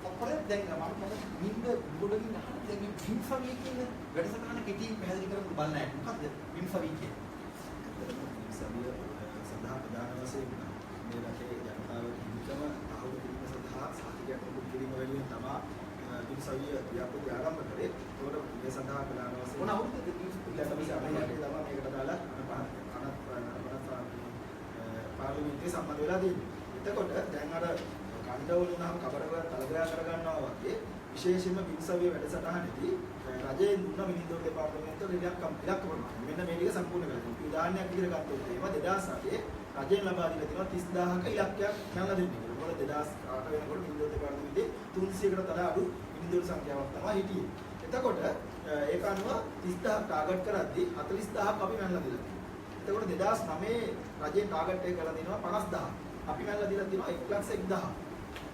Speaker 1: ඔක්කොම දැන් මම මින්ද ගොඩකින් අහන දැන් මේ බිම්සවි කියන වැඩසටහන කෙටියෙන් පැහැදිලි කරන්න බලන්න. මොකද්ද බිම්සවි කියන්නේ?
Speaker 2: බිම්සවිය සඳහා ප්‍රධාන වශයෙන් මේ රටේ ජනතාවට හිමිකම අහුරු කිරීම සඳහා සාහිත්‍යයක් උපුල් කිරීම වෙනුවෙන් තමයි බිම්සවිය ව්‍යාපෘති ආරම්භ කරේ. ඒකට මේ සඳහා ප්‍රධාන වශයෙන්
Speaker 1: මොන අවුරුද්දද බිම්සවි
Speaker 2: තමයි මේකට දාලා පාර්ලිමේන්තුවේ සම්මත වෙලා තියෙන්නේ. එතකොට දැන් අර කණ්ඩවල නම් කබරව තලගා කරගන්නවා වගේ විශේෂයෙන්ම බිම්සවිය වැඩසටහනේදී රජයෙන් දුන්න මිනින්දවරු දෙපාර්තමේන්තුව ඉලක්කම් ප්‍රමාණය මෙන්න මේ ටික සම්පූර්ණ කරගන්න. උදාහරණයක් විදිහට ගත්තොත් ඒවා 2008 රජයෙන් ලබා දීලා තියෙනවා 30000ක ඉලක්කයක් ගණන දෙන්නේ. මොකද 2008 වෙනකොට මිනින්දවරු දෙපාර්තමේන්තුවේ 300කට වඩා අඩු මිනින්දවරු සංඛ්‍යාවක් තමයි හිටියේ. එතකොට ඒක අනුව 30000ක් ටාගට් කරද්දී 40000ක් අපි මැනලා දීලා තියෙනවා. එතකොට 2009 රජයේ ටාගට් එක කරලා දෙනවා 50000. අපි මැනලා දීලා තියෙනවා 1,01,000.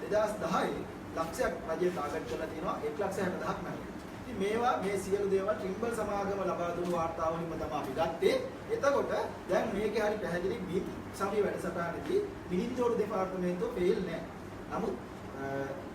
Speaker 2: 2010 ලක්ෂයක් රජයේ ටාගට් කරලා තියෙනවා 1,60,000ක් මැනලා. ඉතින් මේවා මේ සියලු දේවල් ට්‍රිම්බල් සමාගම ලබා දුණු වාර්තාවලින්ම තමයි අපි ගත්තේ. එතකොට දැන් මේකේ හරි පැහැදිලි මේ සමී වැඩසටහනේදී මිනින්දවරු දෙපාර්තමේන්තුව ෆේල් නැහැ. නමුත්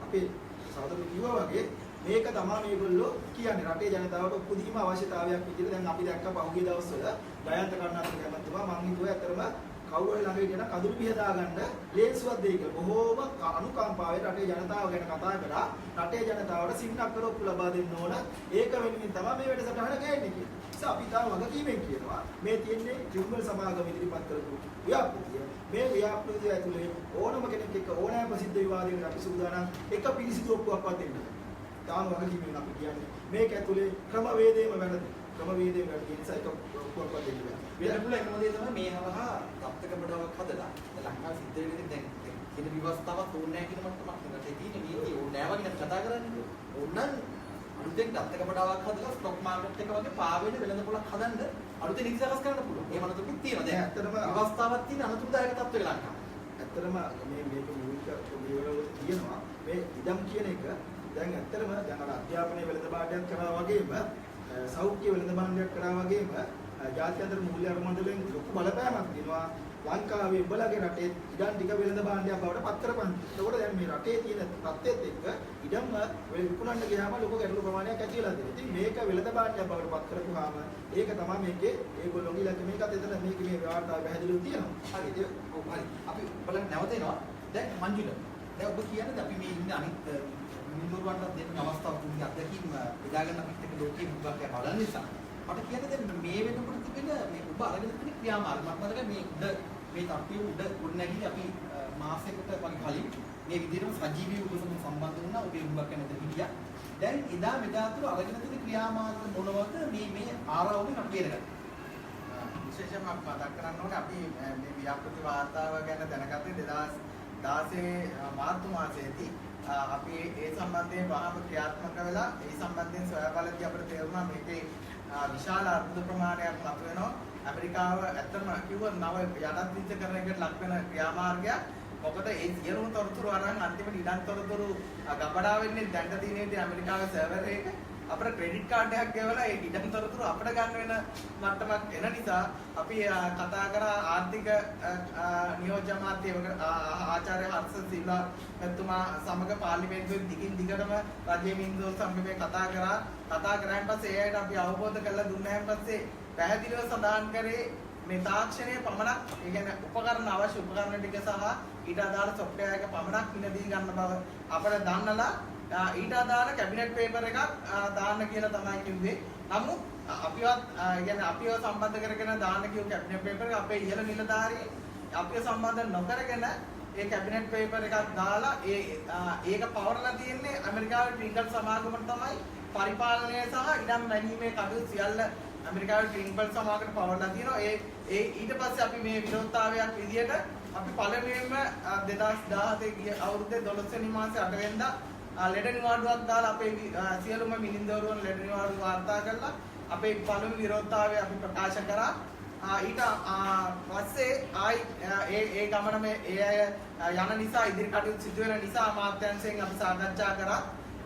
Speaker 2: අපේ සහෝදරයෝ කිව්වා වගේ මේක තමයි මේගොල්ලෝ කියන්නේ රටේ ජනතාවට උපදීම අවශ්‍යතාවයක් විදිහට දැන් අපි දැක්ක පහුගිය දවස්වල දයන්ත කරුණාරත්න කැමැතිතුමා මං හිතුවා ඇත්තටම කවුරු හරි ළඟ හිටියනම් කඳුළු පිහ දාගන්න ලේන්සුවක් දෙයි කියලා. බොහෝම අනුකම්පාවෙන් රටේ ජනතාව ගැන කතා කරා. රටේ ජනතාවට සින්නක්කර ඔප්පු ලබා දෙන්න ඕන. ඒක වෙනුවෙන් තමයි මේ වැඩසටහන ගේන්නේ කියලා. ඒ අපි තාම වගකීමෙන් කියනවා මේ තියෙන්නේ ත්‍රිම්බල් සමාගම ඉදිරිපත් කරපු ව්‍යාපෘතිය. මේ ව්‍යාපෘතිය ඇතුලේ ඕනම කෙනෙක් එක්ක ඕනෑම ප්‍රසිද්ධ විවාදයකට අපි සූදානම් එක පිළිසිදු ඔප්පුවක්වත් දෙන්න. තාම වගකීමෙන් අපි කියන්නේ මේක ඇතුලේ ක්‍රමවේදයේම වැරදි. ක්‍රමවේදයේ වැරදි නිසා එක ඔප්පුවක්වත් දෙන්න බෑ.
Speaker 1: වෙනතුල එකම දේ තමයි මේ හරහා දත්තක බඩාවක් හදලා ලංකාව සිද්ධ වෙන්නේ දැන් කියන විවස්ථාවක් ඕනේ නැහැ කියන මට්ටමක් නෙවෙයි තියෙන්නේ නීතිය ඕනේ නැහැ වගේ කතා කරන්නේ. ඕනනම් අලුතෙන් දත්තක බඩාවක් හදලා ස්ටොක් මාකට් එක වගේ පාවෙන වෙළඳ පොලක් හදන්න අලුතෙන් නීති සකස් කරන්න පුළුවන්. ඒ මනතුකුත් තියෙනවා. දැන් ඇත්තටම විවස්ථාවක් තියෙන අනුතුරුදායක තත්ත්වයක ලංකාව.
Speaker 2: ඇත්තටම මේක මූලික පිළිවෙල තියෙනවා. මේ ඉඩම් කියන එක දැන් ඇත්තටම දැන් අර අධ්‍යාපනයේ වෙළඳ භාණ්ඩයක් කරා වගේම සෞඛ්‍ය වෙළඳ භාණ්ඩයක් කරා වගේම ජාත්‍යන්තර මූල්‍ය අරමුදලෙන් ලොකු බලපෑමක් දෙනවා ලංකාවේ උඹලගේ රටේ ඉඩම් ටික වෙළඳ භාණ්ඩයක් බවට පත් කරපන්. ඒකෝට දැන් මේ රටේ තියෙන තත්ත්වෙත් එක්ක ඉඩම් විකුණන්න ගියාම ලොකු ගැටලු ප්‍රමාණයක් ඇති වෙලා තියෙනවා. ඉතින් මේක වෙළඳ භාණ්ඩයක් බවට පත් කරපුවාම ඒක තමයි මේකේ ඒගොල්ලෝගේ ඉලක්ක මේකත් එතන මේක මේ වාර්තාව පැහැදිලිව තියෙනවා.
Speaker 1: හරි ඒක හරි. අපි බලන්න නැවතෙනවා. දැන් මංජුල. දැන් ඔබ කියන්නේ අපි මේ ඉන්න අනිත් මිනිඳුරන්ට දෙන්න අවස්ථාවක් දුන්නේ අත්දැකීම් බෙදා ගන්න අපිට එක ලෝකයේ මුගක් බලන නිසා මට කියන්නේ දැන් මේ වෙනකොට තිබෙන මේ ඔබ අරගෙන තියෙන ක්‍රියාමාර්ග මට මතකයි මේ තට්ටුවේ උඩ නැගී අපි මාසයකට වගේ කලින් මේ විදිහටම සජීවී උපසම සම්බන්ධ වුණා ඔබේ මුගක් ගැනද හිටියා දැන් එදා මෙදා අතර අරගෙන තියෙන ක්‍රියාමාර්ග මොනවද මේ ආරවුලින් අපි බේරගන්න
Speaker 4: විශේෂයෙන්ම මතක් කරන්න ඕනේ අපි මේ ව්‍යාපෘති වාර්තාව ගැන දැනගත්තේ 2016 මාර්තු මාසයේදී අපි ඒ සම්බන්ධයෙන් වහාම ක්‍රියාත්මක වෙලා ඒ සම්බන්ධයෙන් සොයා බලද්දී අපිට තේරුණා මේකේ විශාල අර්බුද ප්‍රමාණයක් මතුවෙනවා ඇමරිකාව ඇත්තම කිව්වොත් නව යටත් විචකරණයකට ලක් වෙන ක්‍රියාමාර්ගයක් මොකද ඒ සියලුම තොරතුරු අරන් අන්තිමට ඉඩම් තොරතුරු ගබඩා වෙන්නේ දැන් තියෙන්නේ ඇමරිකාවේ සර්වර් එකක අපිට ක්‍රෙඩිට් කාඩ් එකක් ගෙවලා ඒ ඉඩම් තොරතුරු අපිට ගන්න වෙන මට්ටමක් එන නිසා අපි කතා කරා ආර්ථික නියෝජ්‍ය අමාත්‍ය ආචාර්ය හර්ෂ සිල්වා මෙතුමා සමග පාර්ලිමේන්තුවේ දිගින් දිගටම රජයේ මිනිඳුරු සමග කතා කරාන් පස්සේ එයාට අපි අවබෝධ කරලා දුන්නාන් පස්සේ පැහැදිලිව සඳහන් කරේ මේ තාක්ෂණය පමණක් ඒ කියන්නේ උපකරණ අවශ්‍ය උපකරණ ටික සහ ඊට අදාළ සොෆ්ට්වෙයාර් එක පමණක් මිලදී ගන්න බව අපිට දන්නලා ඊට අදාළ කැබිනට් පේපර් එකක් දාන්න කියලා තමයි කිව්වේ. නමුත් අපිවත් කියන්නේ අපිව සම්බන්ධ කරගෙන දාන්න කියු කැබිනට් පේපර් එක අපේ ඉහළ නිලධාරී අපිව සම්බන්ධ නොකරගෙන ඒ කැබිනට් පේපර් එකක් දාලා ඒක පවරලා තියෙන්නේ ඇමරිකාවේ ට්‍රින්කල් සමාගමට තමයි පරිපාලනය සහ ඉඩම් මැනීමේ කටයුතු සියල්ල ඇමරිකාවේ ට්‍රින්කල් සමාගමට පවරලා තියෙනවා. ඒ ඊට පස්සේ අපි මේ විරෝධතාවයක් විදියට අපි පළමුවෙන්ම 2017 ගිය අවුරුද්දේ 12 වෙනි මාසේ 8 වෙනිදා ලෙඩ නිවාඩුවක් දාලා අපේ සියලුම මිනින්දවරුන් ලෙඩ නිවාඩු වාර්තා කරලා අපේ පළමු විරෝධතාවය අපි ප්‍රකාශ කරා. ඊට පස්සේ ඒ ගමන මේ යන නිසා ඉදිරි කටයුතු සිදු වෙන නිසා අමාත්‍යාංශයෙන් අපි සාකච්ඡා කරා.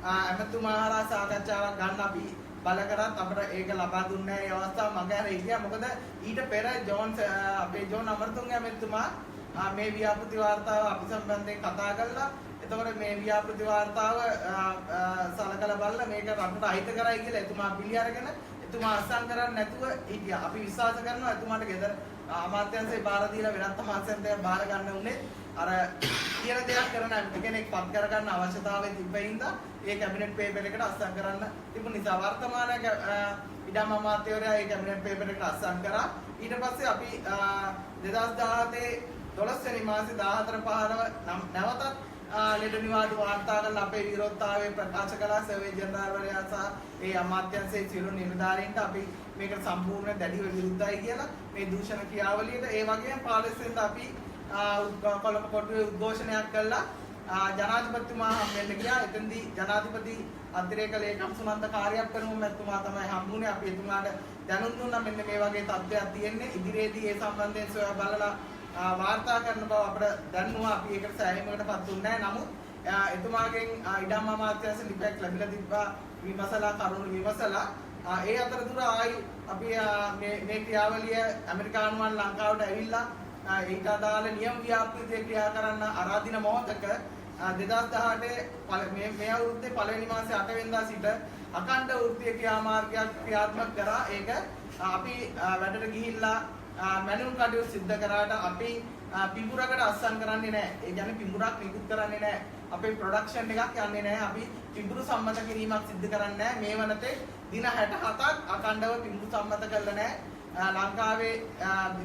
Speaker 4: ඇමතුමා හරහා සාකච්ඡාවක් ගන්න අපි බල කරත් අපිට ඒක ලබා දුන්නේ නැහැ. ඒ අවස්ථාව මගහැර හිටියා. මොකද ඊට පෙර අපේ ජෝන් අමරතුංග ඇමතුමා මේ ව්‍යාපෘති වාර්තාව අපි සම්බන්ධයෙන් කතා කළා. එතකොට මේ ව්‍යාපෘති වාර්තාව සලකලා බලලා මේක රටට අහිත කරයි කියලා එතුමා පිළි අරගෙන එතුමා අස්සම් කරන්නේ නැතුව හිටියා. අපි විශ්වාස කරනවා එතුමාට ගෙදර අමාත්‍යාංශේ බාර දීලා වෙනත් අමාත්‍යාංශයක් බාර ගන්න උනේ අර කියන දෙයක් කරන කෙනෙක් පත් කරගන්න අවශ්‍යතාවය තිබෙනින්ද ඒ කැබිනට් පේපර් එකට අස්සම් කරන්න තිබුණ නිසා වර්තමාන ඉඩම් අමාත්‍යවරයා ඒ කැබිනට් පේපර් එකට අස්සම් කරා. ඊට පස්සේ අපි 2017 12 වෙනි මාසේ 14/15 නැවතත් ලෙඩ නිවාඩු වාර්තා කරලා අපේ විරෝධතාවය ප්‍රකාශ කළා. සර්වේ ජනරාල්වරයා සහ ඒ අමාත්‍යාංශයේ සියලු නිලධාරීන්ට අපි මේකට සම්පූර්ණ දැඩිව විරුද්ධයි කියලා මේ දූෂණ ක්‍රියාවලියට ඒ වගේම 15 වෙනිදා අපි කොළඹ කොටුවේ උද්ඝෝෂණයක් කළා. ජනාධිපතිතුමා හම්බෙන්න ගියා. එතෙන්දී ජනාධිපති අධිරේක ලේකම් සුමන්ත කාර්යක්‍රම මැතිතුමා තමයි හම්බුනේ. අපි එතුමාට දැනුම් දුන්නා මෙන්න මේ වගේ තත්ත්වයක් තියෙන්නේ. ඉදිරියේදී ඒ සම්බන්ධයෙන් සොයා බලලා වාර්තා කරන බව අපිට දැනුවා. අපි ඒකට සෑහීමකටපත් දුන්නේ නැහැ. නමුත් එතුමාගෙන් ඉඩම් අමාත්‍යාංශ ලිපියක් ලැබිලා තිබ්බා විමසලා කරුණු විමසලා ඒ අතරතුර අපි මේ ක්‍රියාවලිය ඇමරිකානුවන් ලංකාවට ඇවිල්ලා ඊට අදාළ නියම ව්‍යාපෘතිය ක්‍රියා කරන්න ආරාධින මොහොතක 2018 මේ අවුරුද්දේ පළවෙනි මාසේ 8 වෙනිදා සිට අඛණ්ඩ වෘත්තීය ක්‍රියාමාර්ගයක් ක්‍රියාත්මක කරා. ඒක අපි වැඩට ගිහිල්ලා මැනුවල් කටයුතු සිද්ධ කරාට අපි පිඹුරකට අස්සම් කරන්නේ නැහැ. ඒ කියන්නේ පිඹුරක් නිකුත් කරන්නේ නැහැ. අපේ ප්‍රොඩක්ෂන් එකක් යන්නේ නැහැ. අපි පිඹුරු සම්මත කිරීමක් සිද්ධ කරන්නේ නැහැ. මේ වනතේ දින 67ක් අඛණ්ඩව පිඹුරු සම්මත කළා නැහැ. ලංකාවේ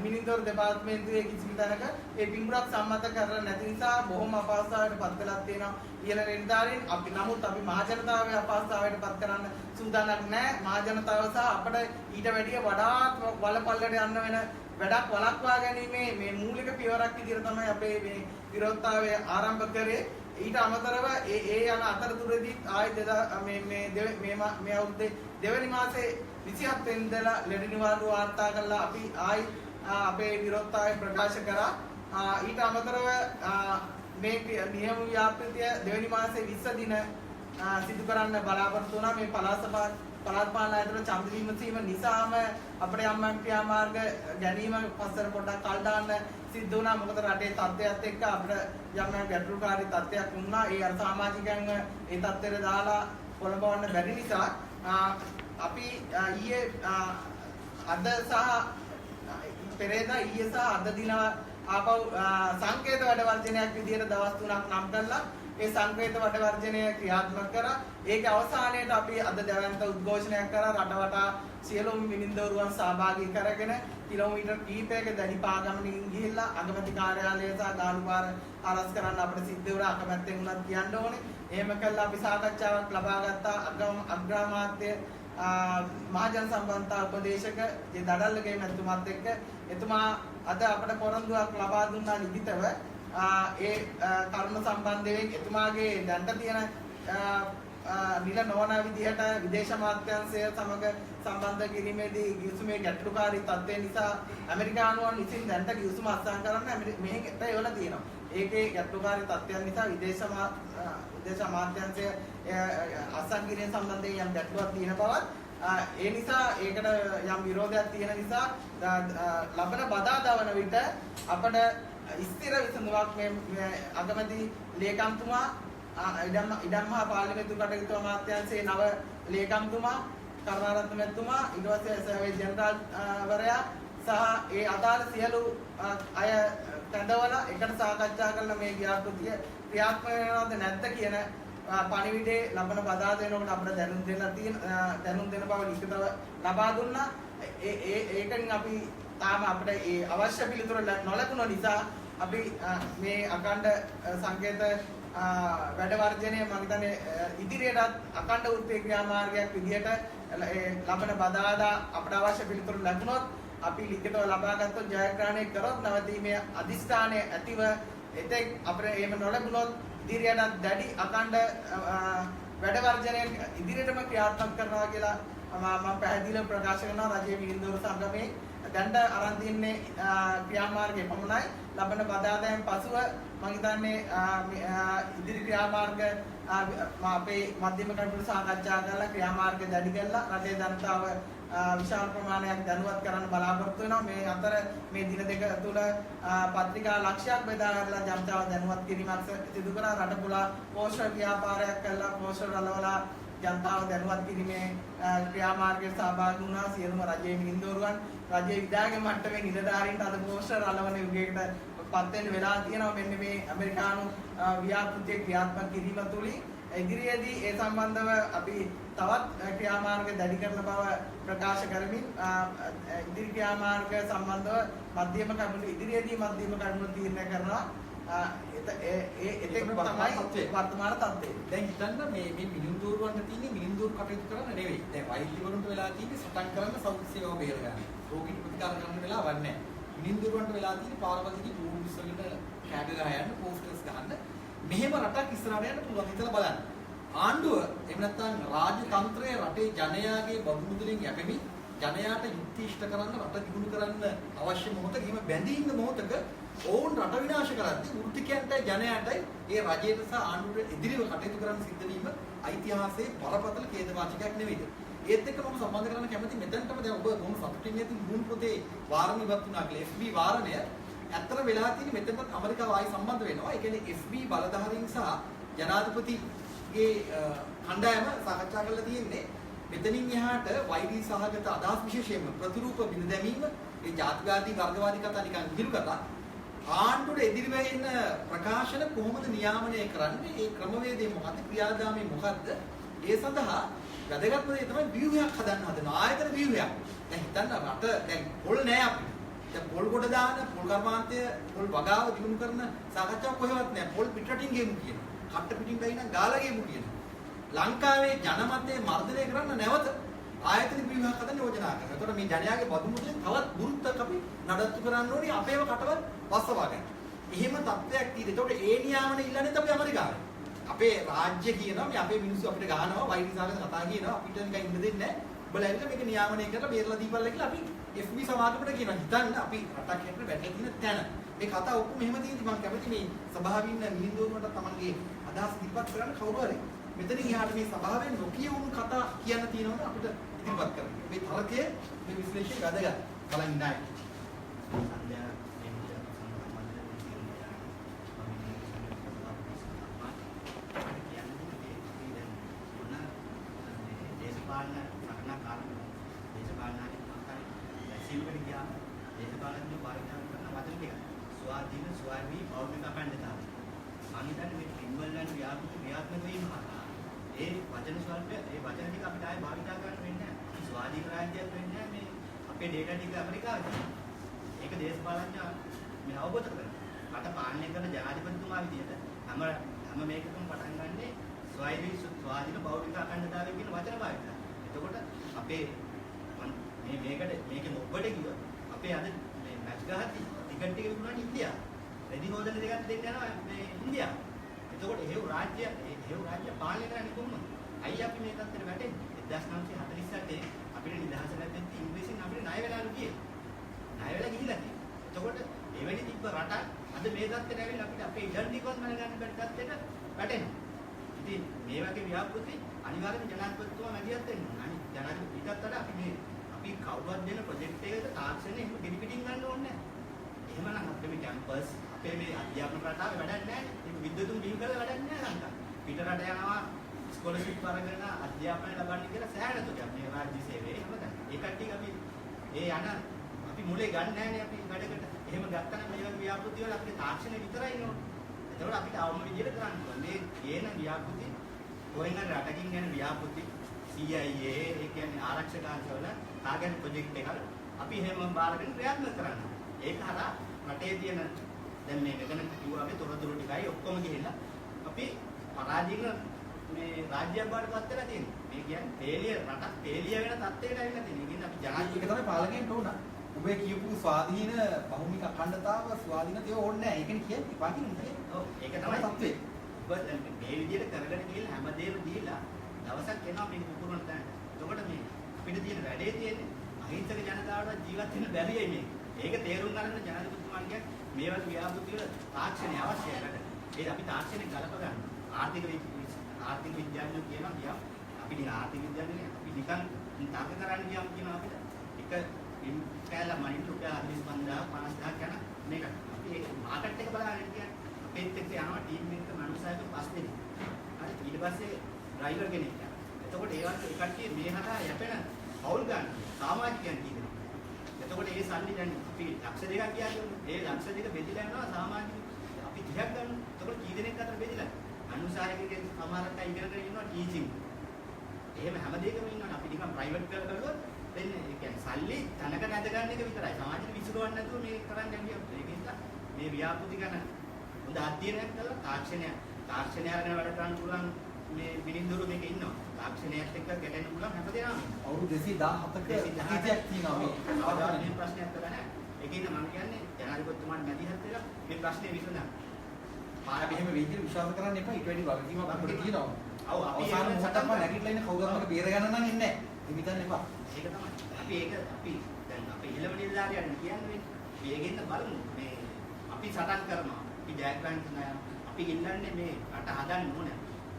Speaker 4: මිනින්දොර දෙපාර්තමේන්තුවේ කිසිම තැනක ඒ පිඹුරක් සම්මත කරලා නැති නිසා බොහොම අපහසුතාවයට පත් වෙලා තියෙනවා. ඊළඟ නිලධාරීන් අපි නමුත් අපි මහ ජනතාවගේ අපහසුතාවයට පත් කරන්න සූදානම් නැහැ. මහ ජනතාව සහ අපිට ඊට වැඩිය වඩාත් වලපල්ලට යන්න වෙන වැඩක් වළක්වා ගැනීමේ මේ මූලික පියවරක් විදිහට තමයි අපේ මේ විරෝධතාවය ආරම්භ කරේ. ඊට අමතරව ඒ යන අතරතුරදී මේ අවුරුද්දේ දෙවැනි මාසේ 27 වෙනිදා ලෙඩ නිවාඩු වාර්තා කළා. අපි අපේ විරෝධතාවය ප්‍රකාශ කරා. ඊට අමතරව මේ නියම ව්‍යාපෘතිය දෙවැනි මාසේ 20 දින සිදු කරන්න බලාපොරොත්තු වුණා. මේ පළාත් පාලන ආයතන ඡන්ද විමසීම නිසාම අපේ යම් ක්‍රියාමාර්ග ගැනීම පස්සට පොඩ්ඩක් කල් දාන්න සිද්ධ වුණා. මොකද රටේ තත්ත්වයක් එක්ක අපිට යම් ගැටලුකාරී තත්ත්වයක් වුණා. ඒ අර සමාජිකයන්ව ඒ තත්ත්වෙට දාලා කොළඹවන්න බැරි නිසා අපි ඊයේ අද සහ පෙරේදා ඊයේ සහ අද දින ආපහු සංකේත වැඩ වර්ජනයක් විදිහට දවස් 3ක් නම් කරලා ඒ සංකේත වඩ වර්ජනය ක්‍රියාත්මක කරා. ඒකේ අවසානයේට අපි අද දැවැන්ත උද්ඝෝෂණයක් කරා රට වටා සියලුම මිනින්දරුවන් සහභාගී කරගෙන කිලෝමීටර් කිහිපයක දැඩි පාගමනින් ගිහිල්ලා අගමැති කාර්යාලය සහ ගාලුපාර ආරස් කරන්න අපිට සිද්ධ වුණා. අකමැත්තෙන් උනත් කියන්න ඕනේ. එහෙම කළා අපි සාකච්ඡාවක් ලබා ගත්තා අග්‍රාමාත්‍ය මහජන සම්බන්ධතා උපදේශක ජේ දඩල්ලගේ මැතිතුමත් එක්ක. එතුමා අද අපට පොරොන්දුවක් ලබා දුන්නා ලිඛිතව. ඒ කරුණ සම්බන්ධයෙන් එතුමාගේ දැන්ට තියෙන නිල නොවන විදිහට විදේශ අමාත්‍යාංශය සමග සම්බන්ධ කිරීමේදී ගිවිසුමේ ගැටලුකාරී තත්ත්වය නිසා ඇමරිකානුවන් විසින් දැන්ට ගිවිසුම අත්සන් කරන්න මෙහෙට එවලා තියෙනවා. ඒකේ ගැටලුකාරී තත්ත්වයන් නිසා විදේශ අමාත්‍යාංශය අත්සන් කිරීම සම්බන්ධයෙන් යම් ගැටලුවක් තියෙන බවත් ඒ නිසා ඒකට යම් විරෝධයක් තියෙන නිසා ලබන බදා දවන විට අපට ස්ථිර විසඳුමක් මේ අගමැති ලේකම්තුමා ඉඩම් මහා පාර්ලිමේන්තු කටයුතු අමාත්‍යාංශයේ නව ලේකම්තුමා කරුණාරත්න මැතිතුමා ඊට පස්සේ සර්වේ ජනරාල් වරයා සහ ඒ අදාළ සියලු අය කැඳවලා එකට සාකච්ඡා කරලා මේ ක්‍රියාකෘතිය ක්‍රියාත්මක වෙනවද නැද්ද කියන පණිවිඩේ ලබන බදා දෙනකොට අපිට දැනුම් දෙන බව ලිඛිතව ලබා දුන්නා. ඒකෙන් අපි තාම අපිට ඒ අවශ්‍ය පිළිතුර නොලැබුණ නිසා අපි මේ අඛණ්ඩ සංකේත වැඩ වර්ජනය මම හිතන්නේ ඉදිරියටත් අඛණ්ඩ වෘත්තීය ක්‍රියාමාර්ගයක් විදිහට ලබන බදාදා අපට අවශ්‍ය පිළිතුරු ලැබුණොත් අපි ලිඛිතව ලබා ගත්තොත් ජයග්‍රහණය කරොත් නවතීමේ අදිස්ථානය ඇතිව එතෙක් අපිට එහෙම නොලැබුණොත් ඉදිරියටත් දැඩි අඛණ්ඩ වැඩ වර්ජනය ඉදිරියටම ක්‍රියාත්මක කරනවා කියලා මම පැහැදිලිව ප්‍රකාශ කරනවා. රජයේ මිනින්දෝරු සංගමේ දැන්ට අරන් තින්නේ ක්‍රියාමාර්ගය පමණයි. ලබන බදාදායෙන් පසුව මම හිතන්නේ ඉදිරි ක්‍රියාමාර්ග අපේ මධ්‍යම කටයුතු සාකච්ඡා කරලා ක්‍රියාමාර්ග දැඩි කරලා රටේ ජනතාව විශාල ප්‍රමාණයක් දැනුවත් කරන්න බලාපොරොත්තු වෙනවා. මේ අතර මේ දින දෙක තුළ පත්‍රිකා ලක්ෂයක් බෙදා ගන්නලා ජනතාව දැනුවත් කිරීමක් සිදු කරා. රට පුරා පෝස්ටර් ව්‍යාපාරයක් කළා. පෝස්ටර් අලවලා ජනතාව දැනුවත් කිරීමේ ක්‍රියාමාර්ගයේ සහභාගී වුණා. සියලුම රජයේ මිනින්දෝරුවන් රජයේ විධායක මට්ටමේ නිලධාරීන්ට අද පෝස්ටර් අලවන යුගයකට පත් වෙන්න වෙලා තියෙනවා. මෙන්න මේ ඇමරිකානු ව්‍යාපෘතිය ක්‍රියාත්මක කිරීම තුළින් ඉදිරියේදී ඒ සම්බන්ධව අපි තවත් ක්‍රියාමාර්ග දැඩි කරන බව ප්‍රකාශ කරමින් ඉදිරි ක්‍රියාමාර්ග සම්බන්ධව මධ්‍යම කටයුතු ඉදිරියේදී මධ්‍යම කටයුතු තීරණය කරනවා. එතෙක් තමයි වර්තමාන තත්ත්වය.
Speaker 1: දැන් හිතන්න මේ මිනින්දෝරුවන්ට තියෙන්නේ මිනින්දෝරු කටයුතු කරන්න නෙවෙයි. දැන් වෛද්‍යවරුන්ට වෙලා තියෙන්නේ සටන් කරන්න සෞඛ්‍ය සේවාව බේර ගන්න. රෝගීන් ප්‍රතිකාර කරන්න වෙලාවක් නැහැ. මිනින්දෝරුවන්ට වෙලා තියෙන්නේ පාරවල්දී පූර්ණ ඉස්සරහට කැඩ ගහ යන්න පෝස්ටර්ස් ගහන්න. මෙහෙම රටක් ඉස්සරහට යන්න පුළුවන් හිතලා බලන්න. ආණ්ඩුව එහෙම නැත්නම් රාජ්‍ය තන්ත්‍රය රටේ ජනයාගේ බදු මුදලින් යැපෙමින් ජනයාට යුක්ති ඉෂ්ට කරන්න රට දියුණු කරන්න අවශ්‍ය මොහොතක එහෙම බැඳී ඉන්න මොහොතක ඔවුන් රට විනාශ කරද්දී වෘත්තිකයන්ටයි ජනයාටයි ඒ රජයට සහ ආණ්ඩුවට එදිරිව කටයුතු කරන්න සිද්ධ වීම ඓතිහාසයේ බරපතල ඛේදවාචකයක් නෙවෙයිද? ඒත් එක්ක මම සම්බන්ධ කරන්න කැමති මෙතනටම දැන් ඔබ බොහොම සතුටින් ඇති මුන් පොතේ වාරණ ඉවත් වුණා කියලා FB වාරණය ඇත්තට වෙලා තියෙන්නේ මෙතනත් ඇමරිකාව ආයි සම්බන්ධ වෙනවා. ඒ කියන්නේ FB බලධාරීන් සහ ජනාධිපතිගේ කණ්ඩායම සාකච්ඡා කරලා තියෙන්නේ මෙතනින් එහාට වෛරී සහගත අදහස් විශේෂයෙන්ම ප්‍රතිරූප බිඳ දැමීම ඒ ජාතිවාදී වර්ගවාදී කතා නිකන් විහිළු කතා ආණ්ඩුවට එදිරිව එන ප්‍රකාශන කොහොමද නියාමනය කරන්නේ? ඒ ක්‍රමවේදය මොකක්ද? ක්‍රියාදාමය මොකක්ද? ඒ සඳහා වැදගත්ම දේ තමයි ව්‍යුහයක් හදන්න හදනවා. ආයතන ව්‍යුහයක්. දැන් හිතන්න රට දැන් පොල් නෑ අපි. දැන් පොල් කොට දාන පොල් කර්මාන්තය පොල් වගාව දිනු කරන සාකච්ඡාවක් කොහෙවත් නෑ. පොල් පිටරටින් ගේමු කියන. කට්ට පිටින් බැිනම් ගාලා ගේමු කියන. ලංකාවේ ජනමතය මර්ධනය කරන්න නැවත ආයතන ව්‍යුහයක් හදන්න යෝජනා කරනවා. එතකොට මේ ජනයාගේ බදු මුදලෙන් තවත් බුරුත්තක් අපි නඩත්තු කරන්න ඕනේ අපේව කටවල් වස්සවා ගන්න. එහෙම තත්ත්වයක් තියෙනවා. එතකොට ඒ නියාමන ඉල්ලන්නේ අපි ඇමරිකාවේ. අපේ රාජ්‍ය කියනවා මේ අපේ මිනිස්සු අපිට ගහනවා වෛරසාරක කතා කියනවා අපිට නිකන් ඉන්න දෙන්නේ නැහැ. ඔබලා ඇවිල්ලා මේක නියාමනය කරලා බේරලා දීපල්ලා කියලා අපි FB සමාගමකට කියනවා. හිතන්න අපි රටක් හැටියට වැටලා තියෙන තැන. මේ කතා ඔක්කොම මෙහෙම තියෙද්දි මම කැමති මේ සභාවේ ඉන්න මිනින්දෝරුන්ට තමන්ගේ අදහස් ඉදිරිපත් කරන්න කවුරු හරි මෙතනින් එහාට මේ සභාවෙන් නොකියවුණු කතා කියන්න තියෙනවනේ අපිට ඉදිරිපත් කරන්න. මේ තර්කය මේ විශ්ලේෂණය වැදගත්. බලන් ඉන්න අය.
Speaker 5: මම හිතන්නේ මේ සිංහලයන් ක්‍රියාත්මක වීම හරහා ඒ වචන ස්වල්ප ඒ වචන ටික අපිට ආයේ භාවිතා කරන්න වෙන්නේ නැහැ. ස්වාධීන රාජ්‍යයක් වෙන්නේ නැහැ මේ අපේ ඩේටා ටික ඇමරිකාවේ තියෙනවා. ඒක දේශපාලඥයෝ මේ අවබෝධ කරගන්න. රට පාලනය කරන ජනාධිපතිතුමා විදිහට හැම මේකකම පටන් ගන්නේ ස්වාධීන බෞද්ධ අඛණ්ඩතාවය කියන වචන භාවිතා. එතකොට අපේ මේකේ මොබ්බට කිව්වා අපේ අද මේ මැච් ගහද්දි ටිකට් ටික විකුණන්නේ ඉන්දියාව. රෙදි හොදන දෙකක් දෙන්න යනවා මේ ඉන්දියාව. එතකොට හේව් රාජ්‍ය පාලනය කරන්නේ කොහොමද? අයි අපි මේ තත්ත්වෙට වැටෙන්නේ 1948 අපිට නිදහස ලැබෙද්දි ඉංග්‍රීසියෙන් අපිට ණය වෙලාලු ගියේ. ණය වෙලා ගිහිලා තියෙනවා. එතකොට එවැනි තිබ්බ රටක් අද මේ තත්ත්වෙට ඇවිල්ලා අපිට අපේ ඉඩන්ටිකවත් මනගන්න බැරි තත්ත්වෙට වැටෙනවා. ඉතින් මේ වගේ ව්‍යාපෘති අනිවාර්යයෙන්ම ජනාධිපතිතුමා මැදිහත් වෙන්න ඕන. අනිත් ජනාධිපතිට වඩා අපි කවුරුවත් දෙන ප්‍රොජෙක්ට් එකකට තාක්ෂණය එහෙම ගෙඩි පිටින් ගන්න ඕනේ නැහැ. එහෙමනම් අපේ මේ කැම්පස් අපේ මේ අධ්‍යාපන රටාවේ වැඩක් නැහැ. ඒක විද්‍යුතුන් බිහි කරලා වැඩක් නැහැ ලංකාවේ. පිට රට යනවා ස්කෝලර්ෂිප් අරගෙන අධ්‍යාපනය ලබන්න කියලා සෑහෙන තුනක් මේ රාජ්‍ය සේවයේ හැමදාම. ඒ කට්ටිය අපි මුලේ ගන්න නැහැනේ අපි වැඩකට. එහෙම ගත්තා නම් මේ වගේ ව්‍යාපෘති වල අපේ තාක්ෂණය විතරයි නෝනේ. ඒතකොට අපිට අවම විදියට කරන්න ඕනේ. මේ කියන ව්‍යාපෘති කොහෙන් හරි රටකින් යන ව්‍යාපෘති CIA ඒ කියන්නේ ආරක්ෂක අංශවල ටාගට් ප්‍රොජෙක්ට් එකක් අපි එහෙම බාරගෙන ක්‍රියාත්මක කරනවා. ඒක හරහා රටේ තියෙන දැන් මේ මෙතන කිව්වාගේ තොරතුරු ටිකයි ඔක්කොම ගිහිල්ලා අපි පරාජික මේ රාජ්‍යයක් බවට පත් වෙලා තියෙනවා. මේ කියන්නේ තේලිය රටක් තේලිය වෙන තත්ත්වයකට ඇවිල්ලා තියෙනවා. ඒ කියන්නේ අපි
Speaker 1: ඒක තමයි පාලකයන්ට ඕන. ඔබේ කියපු ස්වාධීන බහුමික අඛණ්ඩතාව ස්වාධීන දේව ඕනේ නැහැ. ඒකනේ කියන්නේ පාකින්නේ.
Speaker 5: ඔව් ඒක තමයි තත්ත්වය. ඔබ මේ විදිහට කරගෙන ගිහලා හැමදේම දීලා දවසක් එනවා මේ කුකුරුන් තැනට. එතකොට මේ අපිට තියෙන වැඩේ තියෙන්නේ අහිංසක ජනතාවට ජීවත් වෙන්න බැරියයි මේ. ඒක තේරුම් ගන්න ජනාධිපතිතුමාන් කියන්නේ මේ වගේ ව්‍යාපෘති වල තාක්ෂණය අවශ්‍යයි රට. ඒක අපි තාක්ෂණය ගලප ගන්න. ආර්ථික විද්‍යාඥයෝ කියනවා අපි නිකන් ආර්ථික විද්‍යාඥයෝ අපි නිකන් තර්ක කරන්න ගියාම කියනවා අපිට එක කැල මනින් රුපියල් 45000 50000 යන මේක. අපි ඒ මාකට් එක බලන්න කියන්නේ අපේත් එක්ක යනවා ටීම් එකක මනුස්සයෙක් පස් දෙනෙක්. හරි ඊට පස්සේ ඩ්‍රයිවර් කෙනෙක් යනවා. එතකොට ඒවත් ඒ කට්ටිය මේ හරහා යැපෙන පවුල් ගන්න සමාජිකයන් කියනවා. එතකොට ඒ සල්ලි දැන් අපි ලක්ෂ දෙකක් කියන්නේ ඒ ලක්ෂ දෙක බෙදලා යනවා සමාජික අපි 30ක් ගන්නවා. එතකොට කී දෙනෙක් අතර බෙදලා? අනුසාරකෙන් සමහරක් අය ඉගෙනගෙන ඉන්නවා ටීචින්. එහෙම හැම දෙයකම ඉන්නවා. අපි නිකන් ප්‍රයිවට් කරලා කරුවොත් දෙන්නේ ඒ කියන්නේ සල්ලි තනක නැද ගන්න එක විතරයි. සමාජෙට විසිරවන්න නැතුව මේක කරන්න යන්නේ. ඒක නිසා මේ ව්‍යාපෘති ගන්න හොඳ අධ්‍යයනයක් කරලා තාක්ෂණය අරගෙන වැඩ කරන්න පුළුවන් මේ මිනිඳුරු මේක ඉන්නවා. තාක්ෂණයත් එක්ක ගැටෙන්න පුළුවන් හැමදේම.
Speaker 1: අවුරුදු 217ක ඉතිහාසයක් තියෙනවා මේ.
Speaker 5: අවදානයේ ප්‍රශ්නයක් කරලා නැහැ. ඒකින්ද මම කියන්නේ ජනාධිපතිතුමාට මැදිහත් වෙලා මේ ප්‍රශ්නේ විසඳන්න.
Speaker 1: අපි එහෙම වෙයිද විශ්වාස කරන්න එපා. ඊට වැඩි වගකීමක් අපිට තියෙනවා.
Speaker 5: ඔව් අපි
Speaker 1: අවසාන මොහොතක් නැගිටලා ඉන්න කවුරුත් එක බේර ගන්න නම් ඉන්නේ නැහැ. ඒක හිතන්න එපා.
Speaker 5: ඒක තමයි. අපි දැන් අපේ ඉහළම නිලධාරියන් කියන්නේ වේගෙන්න බලමු. මේ අපි සටන් කරනවා. අපි ජයග්‍රහණ කරනවා. අපි ඉල්ලන්නේ මේ රට හදන්න ඕනේ.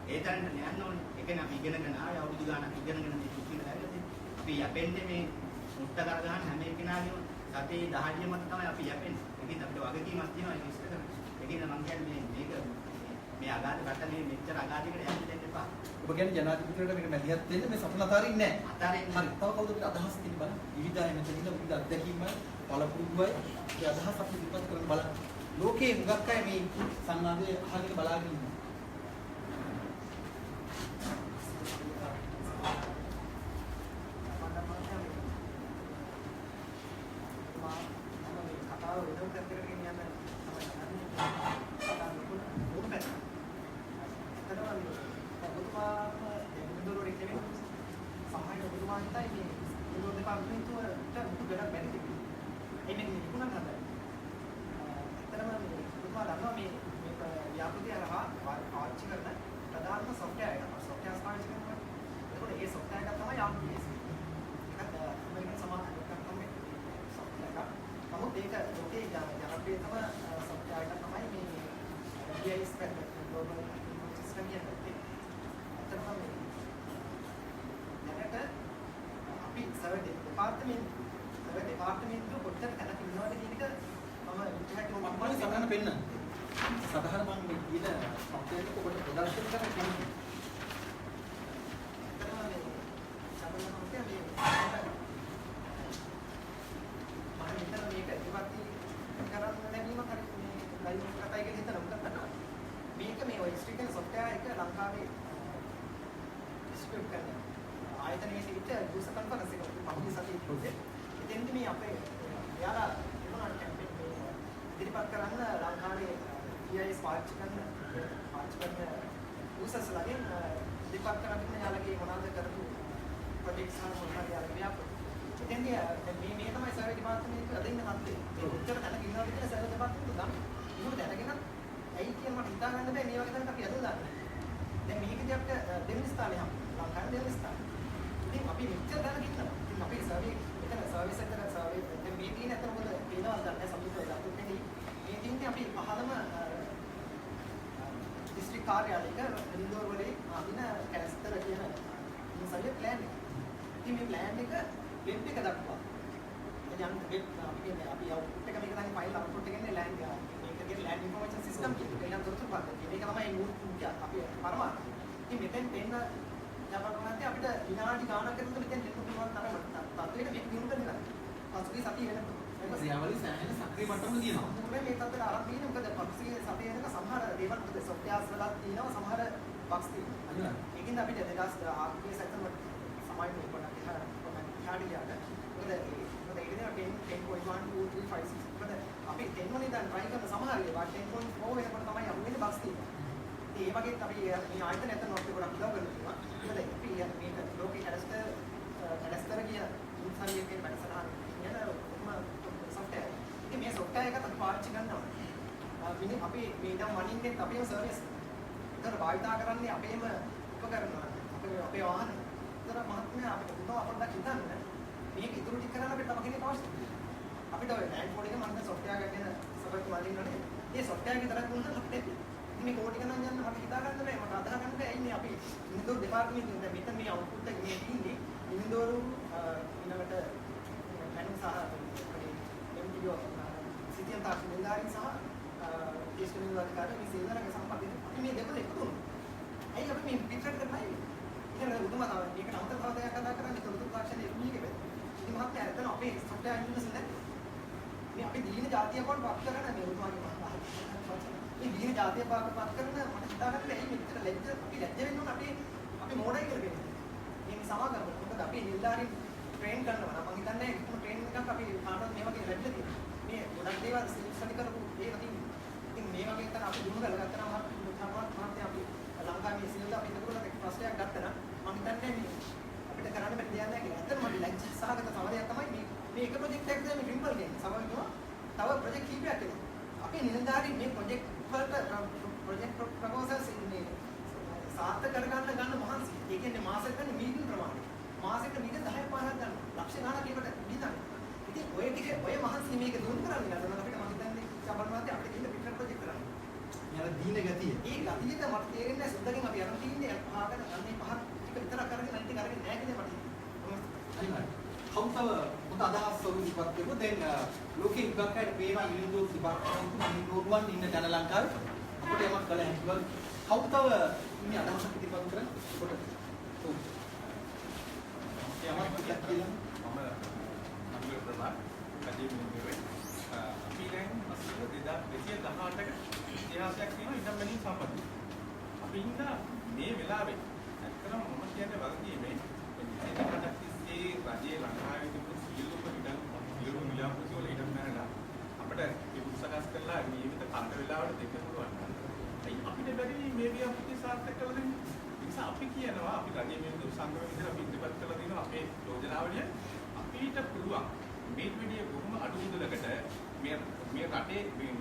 Speaker 5: ඒ තරමට යන්න ඕනේ. ඒ කියන්නේ අපි ඉගෙනගෙන ආය අවුරුදු ගානක් ඉගෙනගෙන මේ කිසිම දැනගලා තියෙන්නේ. අපි යැපෙන්නේ මේ මුට්ට කර ගන්න හැම එකනාගේම සතේ 10 මත තමයි අපි යැපෙන්නේ. ඒකින් අපිට වගකීමක් තියෙනවා ඒක ඉස්සර කරන්න. ඒකින් මම කියන්නේ මේක මේ අගාධ රටේ මෙච්චර අගාධයකට යන්න දෙන්න එපා.
Speaker 1: ඔබ කියන්නේ ජනාධිපතිවරයාට මේක මැදිහත් වෙන්න මේ සටන අතාරින්නේ නැහැ.
Speaker 5: අතාරින්නේ
Speaker 1: හරි. තව කවුරුද අදහස් තියෙන බලන්න. විවිධ අය මෙතන ඉන්න විවිධ අත්දැකීම් පළපුරුදුයි. ඒ අදහස් අපි ඉදිරිපත් කරන්න බලන්න. ලෝකේ හුඟක් අය මේ සංවාදයේ අහගෙන බලාගෙන ඉන්නවා.
Speaker 4: දෙපාර්තමේන්තුව කොච්චර තැනක ඉන්නවද කියන එක මම විචාරක
Speaker 1: මම සමහරන පෙන්න. සමහර මම මේ කියන සොෆ්ට්වෙයාර් එක ඔබට ප්‍රදර්ශන කරන්න කැමතියි.
Speaker 4: මේ සබ්ස්ක්‍රයිබ් කරන්න. ආයතනයේ සිට දුස කන්ෆරන්ස් එක පහුගිය සතියේ තිබුණේ. එතෙන්දී මේ අපේ යාලා මොනවා කැම්පේන් ඉදිරිපත් කරන්න ලංකාවේ GIS පාවිච්චි කරන users ලාගෙන් ඉදිරිපත් කරන්න යාලගේ මොනවද කරපු ප්‍රොජෙක්ට්ස් හා මොනවද යාලගේ ව්‍යාපෘති. එතෙන්දී මේ තමයි සර්වේ ඩිපාර්ට්මන්ට් එක අදින්න හත්ලේ. මේ උත්තර දැනගෙන ඉන්නවා කියන සර්වේ ඩිපාර්ට්මන්ට් එක ගන්න. එහෙම දැනගෙන ඇයි කියන මට හිතා ගන්න බෑ මේ වගේ දැනට අපි අදලා දාන්නේ. දැන් මේකදී අපිට දෙවෙනි ස්ථානය හම් ලංකාවේ දෙවෙනි ස්ථානය. ඉතින් අපි මෙච්චර දැනගෙන ඉන්නවා. ඉතින් අපි සර්වේ එතන සර්විස් එකට සර්වේ දැන් මේ තියෙන අතන මොකද පේනවද නැහැ සම්පූර්ණ දක්වන්නේ මේ තියෙන්නේ අපි පහළම දිස්ත්‍රික් කාර්යාලයක ඉන්දෝර වලේ අදින කැස්තර කියන ඉන්සල්ලේ ප්ලෑන් එක. ඉතින් මේ ප්ලෑන් එක වෙබ් එක දක්වා. යම් වෙබ් අපි කියන්නේ අපි අවුට් එක මේක තමයි ෆයිල් අවුට්පුට් එකේ ඉන්නේ ලෑන්ඩ් මේකේ ලෑන්ඩ් ඉන්ෆර්මේෂන් සිස්ටම් කියන එක. ඒනම් තොරතුරු පද්ධතිය. මේක තමයි මුල් අපි පරමාර්ථය. ඉතින් මෙතෙන් දෙන්න ජාපනයේ අපිට විනාඩි ගානක් කරනකොට මෙතෙන් දෙන්න පුළුවන් තරම තත්ත්වයක මේක දිනු කරනවා. පසුගිය සතිය වෙනකොට
Speaker 1: ක්‍රියාවලිය සෑහෙන සක්‍රිය මට්ටමක තියෙනවා.
Speaker 4: මොකද මේ තත්ත්වයට ආරම්භ වෙන්නේ මොකද පසුගිය සතිය වෙනක සමහර දේවල් මොකද සොෆ්ට්වෙයාර්ස් වල තියෙනවා සමහර බග්ස් තියෙනවා. ඒකින්ද අපිට 2000 ආර්ථික සැකසම සමායි මේ පොඩක් ඉහාට ගියාට මොකද ඒ ඉතින් 10.1 2 3 5 6 මොකද අපි 10 වලින් දැන් try කරන සමහර ඒවා 10.4 වෙනකොට තමයි අහුවෙන්නේ බග්ස් තියෙනවා. ඒ වගේ අපි මේ ආයතන ඇතන අපි ගොඩක් උදව් කරනවා. මොකද අපි මේක ලෝකේ කැඩස්තර කියන ඉන්සල්ලේ කියන වැඩසටහන කියන software. ඉතින් මේ software එක අපි පාවිච්චි කරනවා. අපි මේ ඉතින් වනින්නේ අපේම සර්විස්. ඒතර භාවිතා කරන්නේ අපේම උපකරණ. අපේ වාහන. ඒතර මහත්මයා අපිට උදව් අපොඩ්ඩක් හිතන්න. මේක ඉතුරු ටික කරන්න අපිට තව කෙනෙක් අවශ්‍යයි. අපිට ඔය ලෑන්ඩ් ෆෝඩ් එක මම software එකක් ගැන සබත් වදින්නනේ. මේ software එක විතරක් වුණා අපිට ඉතින් මේ කෝඩ් එක නම් යන්න මට හිතා ගන්න බෑ. මට අදහා ගන්න බෑ. ඉන්නේ අපි ඉන්දෝර දෙපාර්තමේන්තුවේ දැන් මෙතන මේ අවුට්පුට් එක මේ තියෙන්නේ ඉන්දෝර ඊළඟට මැනු සහ MTO සිටියන් තාක්ෂණ නිලධාරීන් සහ දේශීය නිලධාරීන් මේ සේවනක සම්බන්ධයෙන් අපි මේ දෙකම එකතු වුණා. ඇයි අපි මේ පිටරට කරන්නේ? ඉතින් උතුම තමයි මේක නම් තව දෙයක් කතා කරන්නේ තොරතුරු තාක්ෂණයේ මේක වෙයි. ඉතින් මහත් ඇත්තන අපේ software engineers නැහැ. මේ අපි දිලින ජාතිය කොට වත් කරන මේ උතුමාගේ මේ දිලින ජාතිය පාක වත් කරන මට හිතා ගන්න බැහැ මෙච්චර ලැජ්ජ අපි ලැජ්ජ වෙන්න ඕන අපි මොඩයි කියලා කියන්නේ. මේ සමාගම මොකද අපි නිලධාරීන් ට්‍රේන් කරනවා නම් මම හිතන්නේ ඒකම ට්‍රේනින් එකක් අපි කාටවත් මේ වගේ ලැබිලා තියෙනවා. මේ ගොඩක් දේවල් සිලිසලි කරපු දේවල් තියෙනවා. ඉතින් මේ වගේ තන අපි දුරු කරලා ගත්තා නම් මහත් අපි ලංකාවේ සියල්ල අපි ඒකවල ප්‍රශ්නයක් ගත්තා නම් මම හිතන්නේ මේ අපිට කරන්න බැරි දෙයක් නැහැ කියලා. ඇත්තටම මම ලැජ්ජ සහගත සමරයක් තමයි මේ එක ප්‍රොජෙක්ට් එකක් දැන් ඩ්‍රිම්බල් කියන්නේ. සමහරවිට තව ප්‍රොජෙක්ට් කීපයක් එනවා. අපේ නිලධාරීන් මේ ප්‍රොජෙක්ට් වලට ප්‍රොජෙක්ට් ප්‍රොපෝසල්ස් ඉන්නේ සාර්ථක කරගන්න ගන්න මහන්සි. ඒ කියන්නේ මාසෙකට මීටින් ප්‍රමාණය. මාසෙකට මීටින් 10 15ක් ගන්න. ලක්ෂ ගණනක් ඒකට දීලා. ඉතින් ඔය ටික ඔය මහන්සි මේක දුරු කරන්න ගන්න අපිට මම හිතන්නේ චබල්මාත් අපිට ඉන්න පිටර ප්‍රොජෙක්ට් කරන්න.
Speaker 1: යාර දීන ගතිය.
Speaker 4: ඒ ගතියට මට තේරෙන්නේ නැහැ සුද්දගෙන් අපි අරන් තින්නේ පහකට අන්නේ පහ ටික විතර කරගෙන අනිත් ටික අරගෙන නැහැ කියන්නේ මට.
Speaker 1: හරිමයි. කවුතව පොත අදහස් වලින්පත් කරමු. දැන් ලෝකේ ඉබ්බක්කට පේනවා ඉන්දෝර දෙපාර්තමේන්තුව ඉන්දෝරුවන් ඉන්න තැන ලංකාවේ අපිට යමක් කළ හැකි වගේ. කවුතව ඉන්නේ අදහසක් ඉදිරිපත් කරන්නේ? කොට. ඔව්. යමක් කියලා
Speaker 6: මම අනුර ප්‍රමාණ කඩේමියේ අපි දැන් අසල 2018ක ඉතිහාසයක් තියෙනවා ඉඳන් මැනීම් සම්බන්ධව. අපි ඉන්න මේ වෙලාවේ ඇත්තටම මම කියන්නේ වගකීමේ ඉතිහාසයක් තිස්සේ රජයේ ලංකාවේ තිබුණු සියලුම ඉඩම් සියලුම මිලාපුසි වල ඉඩම් ගන්නලා අපිට ඒ උත්සාහස් කරලා නියමිත කන්ද වෙලාවට දෙන්න පුළුවන්. ඒ අපිට බැරි මේ ව්‍යාපෘති සාර්ථක කරලා දෙන්න. ඒ නිසා අපි කියනවා අපි රජයේ මේ සංගමයේ ඉඳලා අපි ඉදිරිපත් කරලා දෙනවා අපේ යෝජනාවලිය අපිට පුළුවන් මේ විදිහේ බොහොම අඩු මුදලකට මේ රටේ මේ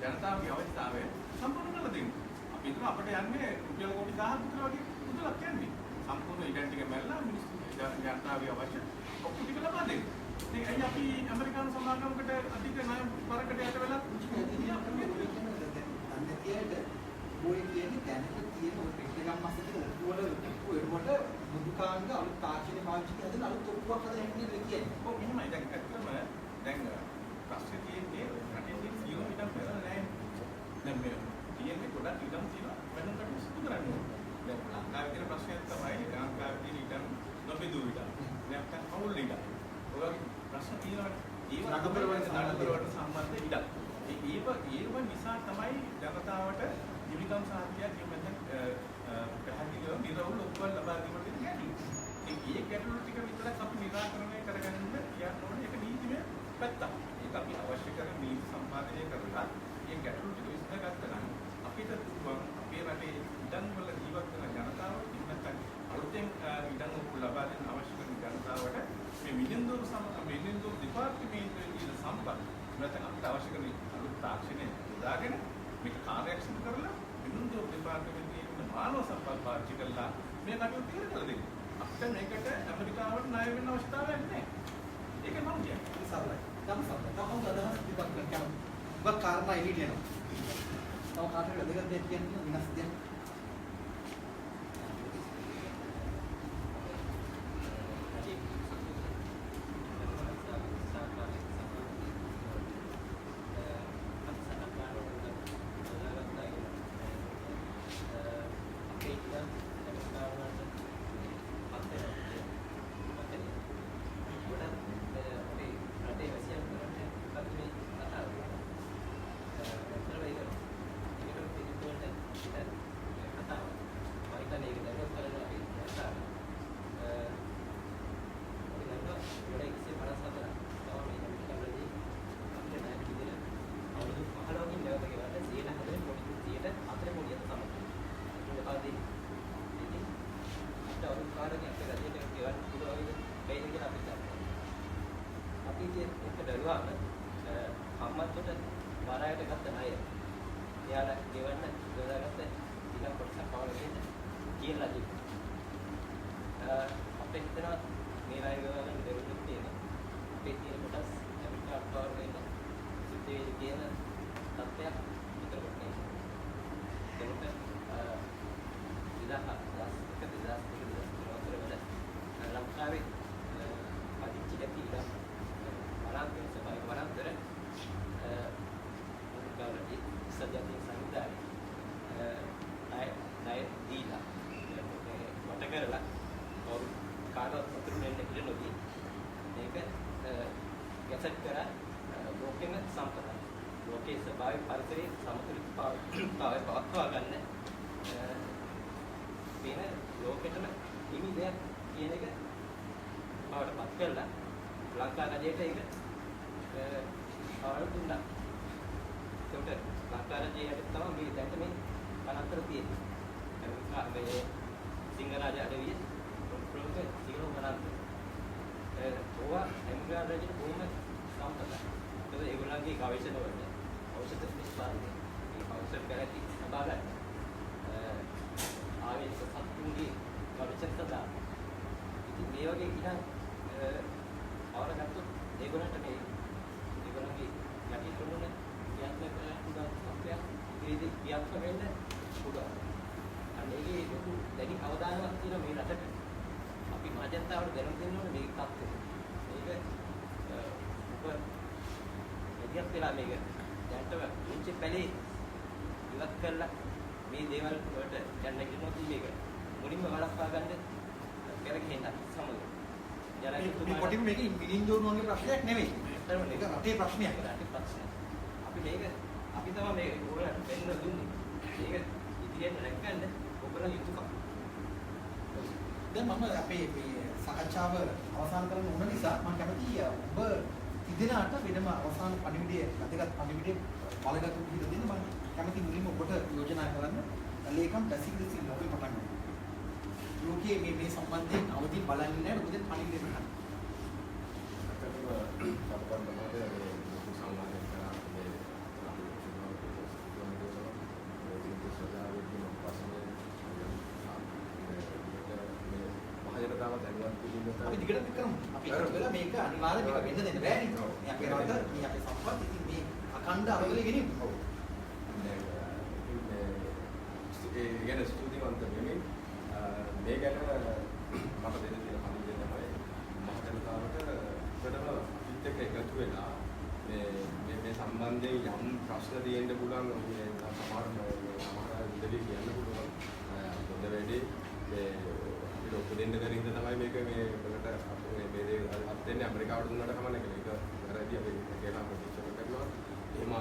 Speaker 6: ජනතාවගේ අවශ්‍යතාවය සම්පූර්ණ කරලා දෙන්න. අපි හිතනවා අපිට යන්නේ රුපියල් කෝටි 1000ක් විතර වගේ මුදලක් යන්නේ. සම්පූර්ණ ඉඩම් ටික මැල්ලා මිනිස්සු ජනතාවගේ අවශ්‍ය ඔක්කොම ටික ලබා දෙන්න. ඉතින් අයි අපි ඇමරිකානු සමාගමකට අධික ණය බරකට යට වෙලා
Speaker 1: ඔය කියන්නේ දැනට තියෙන ඔය පිටගම් මාසෙක ඔක්කොවල ඔක්කොවට මුදුකාංග අලුත් තාක්ෂණය පාවිච්චි කරන අලුත් ඔක්කොවක් හදලා ඉන්නේ කියන්නේ.
Speaker 6: ඔව් එහෙමයි. දැන් ඇත්තටම දැන් ප්‍රශ්නේ තියෙන්නේ රටේ තියෙන සියලු ඉඩම් බැලලා නැහැ. දැන් මේ තියෙන්නේ ගොඩක් ඉඩම් තියෙනවා වෙනම කට සිදු කරන්නේ. දැන් ලංකාවේ තියෙන ප්‍රශ්නයක් තමයි ලංකාවේ තියෙන ඉඩම් නොබෙදු ඉඩම්. නැත්නම් අවුල් ඉඩම්. ඔය වගේ ප්‍රශ්න තියෙනවානේ. ඒව නඩුවලට සම්බන්ධ ඉඩම්. ඒව නිසා තමයි ජනතාවට ජීවිතම් සාහිත්‍යයක් කියන්න පැහැදිලිව නිරවුල් ඔක්කොම ලබා දීමට ඒ ගැටලු ටික විතරක් අපි නිරාකරණය කරගන්න කියන්න ඕනේ. ඒක නීතිමය පැත්තක්. ඒක අපි අවශ්‍ය කරන නීති සම්පාදනය කරලා මේ ගැටලු ටික විසඳගත්තා නම් අපිට පුළුවන් අපේ රටේ ඉඩම් වල ජීවත් වෙන ජනතාවට ඉන්නත් අලුතෙන් ඉඩම් ලබා දෙන්න අවශ්‍ය කරන ජනතාවට මේ මිලින්දෝරු දෙපාර්තමේන්තුවේ තියෙන සම්පත් නැත්නම් අපිට අවශ්‍ය කරන අලුත් තාක්ෂණය යොදාගෙන මේක කාර්යක්ෂම කරලා මිලින්දෝරු දෙපාර්තමේන්තුවේ තියෙන මානව සම්පත් පාවිච්චි කරලා මේ කටයුතු කරලා දෙන්න. අපිට මේකට ඇමරිකාවට ණය වෙන්න අවශ්‍යතාවයක් නැහැ. ඒක මම කියන්නේ.
Speaker 1: සරලයි. තම සරලයි. තම අදහස් ටිකක් කියන්න. ඔබ කාරණා එළියට එනවා. තව කාටද දෙකක් දෙයක් කියන්න විනාශ දෙයක්. මේක මිලින්දෝරුවන්ගේ ප්‍රශ්නයක් නෙවෙයි. ඒක රටේ ප්‍රශ්නයක්.
Speaker 5: අපි තමයි මේක ඕගොල්ලන්ට වෙන්න දුන්නේ. මේක ඉදිරියට නැගගන්න ඔයගොල්ලෝ යුතුයකම්.
Speaker 1: දැන් මම අපේ මේ සාකච්ඡාව අවසන් කරන්න ඕන නිසා මම කැමතියි ඔබ ඉදිරියට වෙනම අවසාන පණිවිඩය වැදගත් පණිවිඩය බලගත් විදිහට දෙන්න මම කැමති මුලින්ම ඔබට යෝජනා කරන්න ලේකම් බැසිල් සිල් ඔබේ පටන් ගන්න. ලෝකයේ මේ සම්බන්ධයෙන් අවදි බලන්නේ නැහැ මොකද පණිවිඩය ගන්න. අපි දිගටම කරමු. අපි හිතලා මේක අනිවාර්යයෙන් මේක වෙන්න දෙන්න බෑනේ. මේ අපේ රට, මේ අපේ සම්පත් ඉතින් මේ අඛණ්ඩ අරගලේ ගෙනියමු. ඔව්.
Speaker 3: ඒ ගැන ස්තුතිවන්ත වෙමින් මේ ගැන මට දෙන්න තියෙන පණිවිඩය තමයි මහජනතාවට ප්‍රථම පිට එක එකතු වෙලා මේ සම්බන්ධයෙන් යම් ප්‍රශ්න තියෙන්න පුළුවන් මේ සමහර උදවිය කියන්න පුළුවන් පොඩ වැඩි මේ උපදින්න කරින්ද තමයි මේක මේ වලට අපේ මේ දේ අත්දෙන්නේ ඇමරිකාවට දුන්නාට කමන්නේ කියලා. ඒක වැරදි අපි කියලා ප්‍රතික්ෂේප කරනවා. එහෙම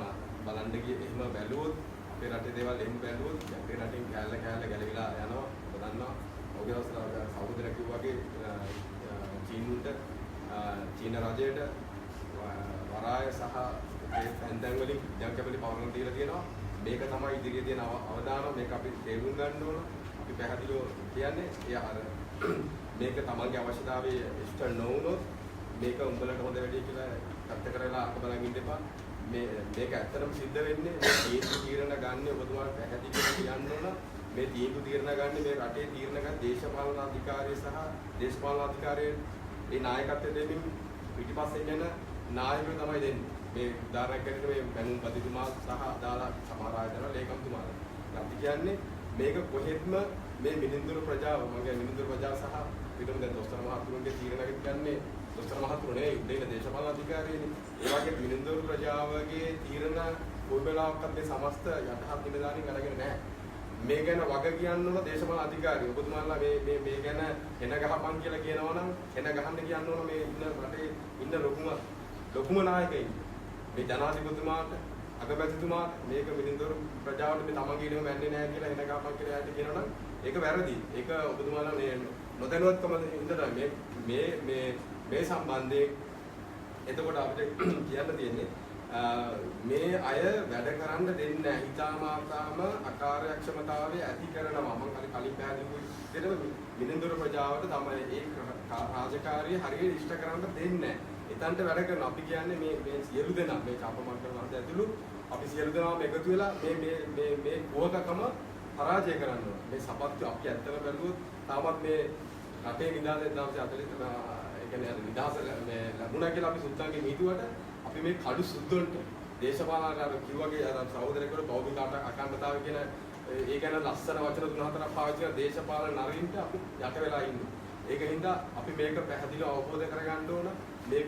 Speaker 3: බලන්න ගියේ එහෙම බැලුවොත් අපේ රටේ දේවල් එහෙම බැලුවොත් අපේ රටින් කෑල්ල ගැලවිලා යනවා. ඔබ දන්නවා පොගේ දවස්වල සහෝදරයෙක් වගේ චීනුන්ට චීන රජයට වරාය සහ සැන්දන් වලින් ඉඩම් කැපලි පවරන දීලා තියෙනවා. මේක තමයි ඉදිරියේ තියෙන අවදානම. මේක අපි තේරුම් ගන්න ඕන. අපි පැහැදිලිව කියන්නේ මේක තමන්ගේ අවශ්‍යතාවයේ ඉෂ්ට නොවුනොත් මේක උඹලට හොඳ වැඩි කියලා පැත්ත කරලා අක බලන් ඉන්න එපා. මේක ඇත්තටම සිද්ධ වෙන්නේ මේ තීරණ ගන්න ඔබතුමාට පැහැදිලිව කියන්න ඕන. මේ තීරණ ගන්න මේ රටේ තීරණ ගන්න දේශපාලන අධිකාරිය සහ දේශපාලන අධිකාරියේ ඒ නායකත්වය දෙමින් පිටිපස්සෙන් යන නායකයෝ තමයි දෙන්නේ. මේ උදාහරණයක් ගන්නකොට මේ බැනුම් පදිතුමා සහ අදාළ සමහර ආයතන ලේකම්තුමාලා. අපි කියන්නේ මේක කොහෙත්ම මේ මිනිඳුරු ප්‍රජාව මගේ මිනිඳුරු ප්‍රජාව සහ පිටුම දැන් දොස්තර මහතුරුන්ගේ තීරණ කියන්නේ දොස්තර මහතුරු නෙවෙයි දෙන දේශපාලන අධිකාරියනේ. ඒ වගේ මිනිඳුරු ප්‍රජාවගේ තීරණ කොයි වෙලාවකත් මේ සමස්ත යටහත් නිලධාරීන් අරගෙන නැහැ. මේ ගැන වග කියන්න ඕන දේශපාලන අධිකාරිය. ඔබතුමාලා මේ ගැන එන ගහපන් කියලා කියනවා නම් එන ගහන්න කියන්න ඕන මේ ඉන්න රටේ ඉන්න ලොකුම නායකයින්. මේ ජනාධිපතිතුමාට අගමැතිතුමාට මේක මිනිඳුරු ප්‍රජාවට මේ තමන්ගේ ඉඩම වැන්නේ නැහැ කියලා එන ගහපන් කියලා යාට කියනවා නම් ඒක වැරදි. ඒක ඔබතුමාලා මේ නොදැනුවත්කම ඉඳලා මේ සම්බන්ධයෙන් එතකොට අපිට කියන්න තියෙන්නේ මේ අය වැඩ කරන්න දෙන්නේ නැහැ. හිතාමාතාම අකාර්යක්ෂමතාවය ඇති කරනවා. මම කලින් පැහැදිලි විදිහට මිනිඳුරු ප්‍රජාවට තමයි ඒ රාජකාරිය හරියට ඉෂ්ට කරන්න දෙන්නේ නැහැ. එතනට වැඩ කරනවා. අපි කියන්නේ මේ සියලු දෙනා මේ චාපමණ්ඩල වහන්සේ ඇතුළු අපි සියලු දෙනාම එකතු වෙලා මේ කෝකකම පරාජය කරන්න ඕන. මේ සපත්තු අපි ඇත්තම බැලුවොත් තාමත් මේ රටේ නිදහස 1940 ඒ කියන්නේ නිදහස මේ ලැබුණා කියලා අපි සුද්දන්ගේ නීතියට අපි මේ කඩු සුද්දොන්ට දේශපාලන කිව්වගේ අර සහෝදරයෙකුට බෞද්ධ අඛණ්ඩතාවය කියන ඒ ගැන ලස්සන වචන 3-4ක් පාවිච්චි කරන දේශපාලන නරින්ට අපි යට වෙලා ඉන්නේ. ඒක හින්දා අපි මේක පැහැදිලිව අවබෝධ කරගන්න ඕන. මේ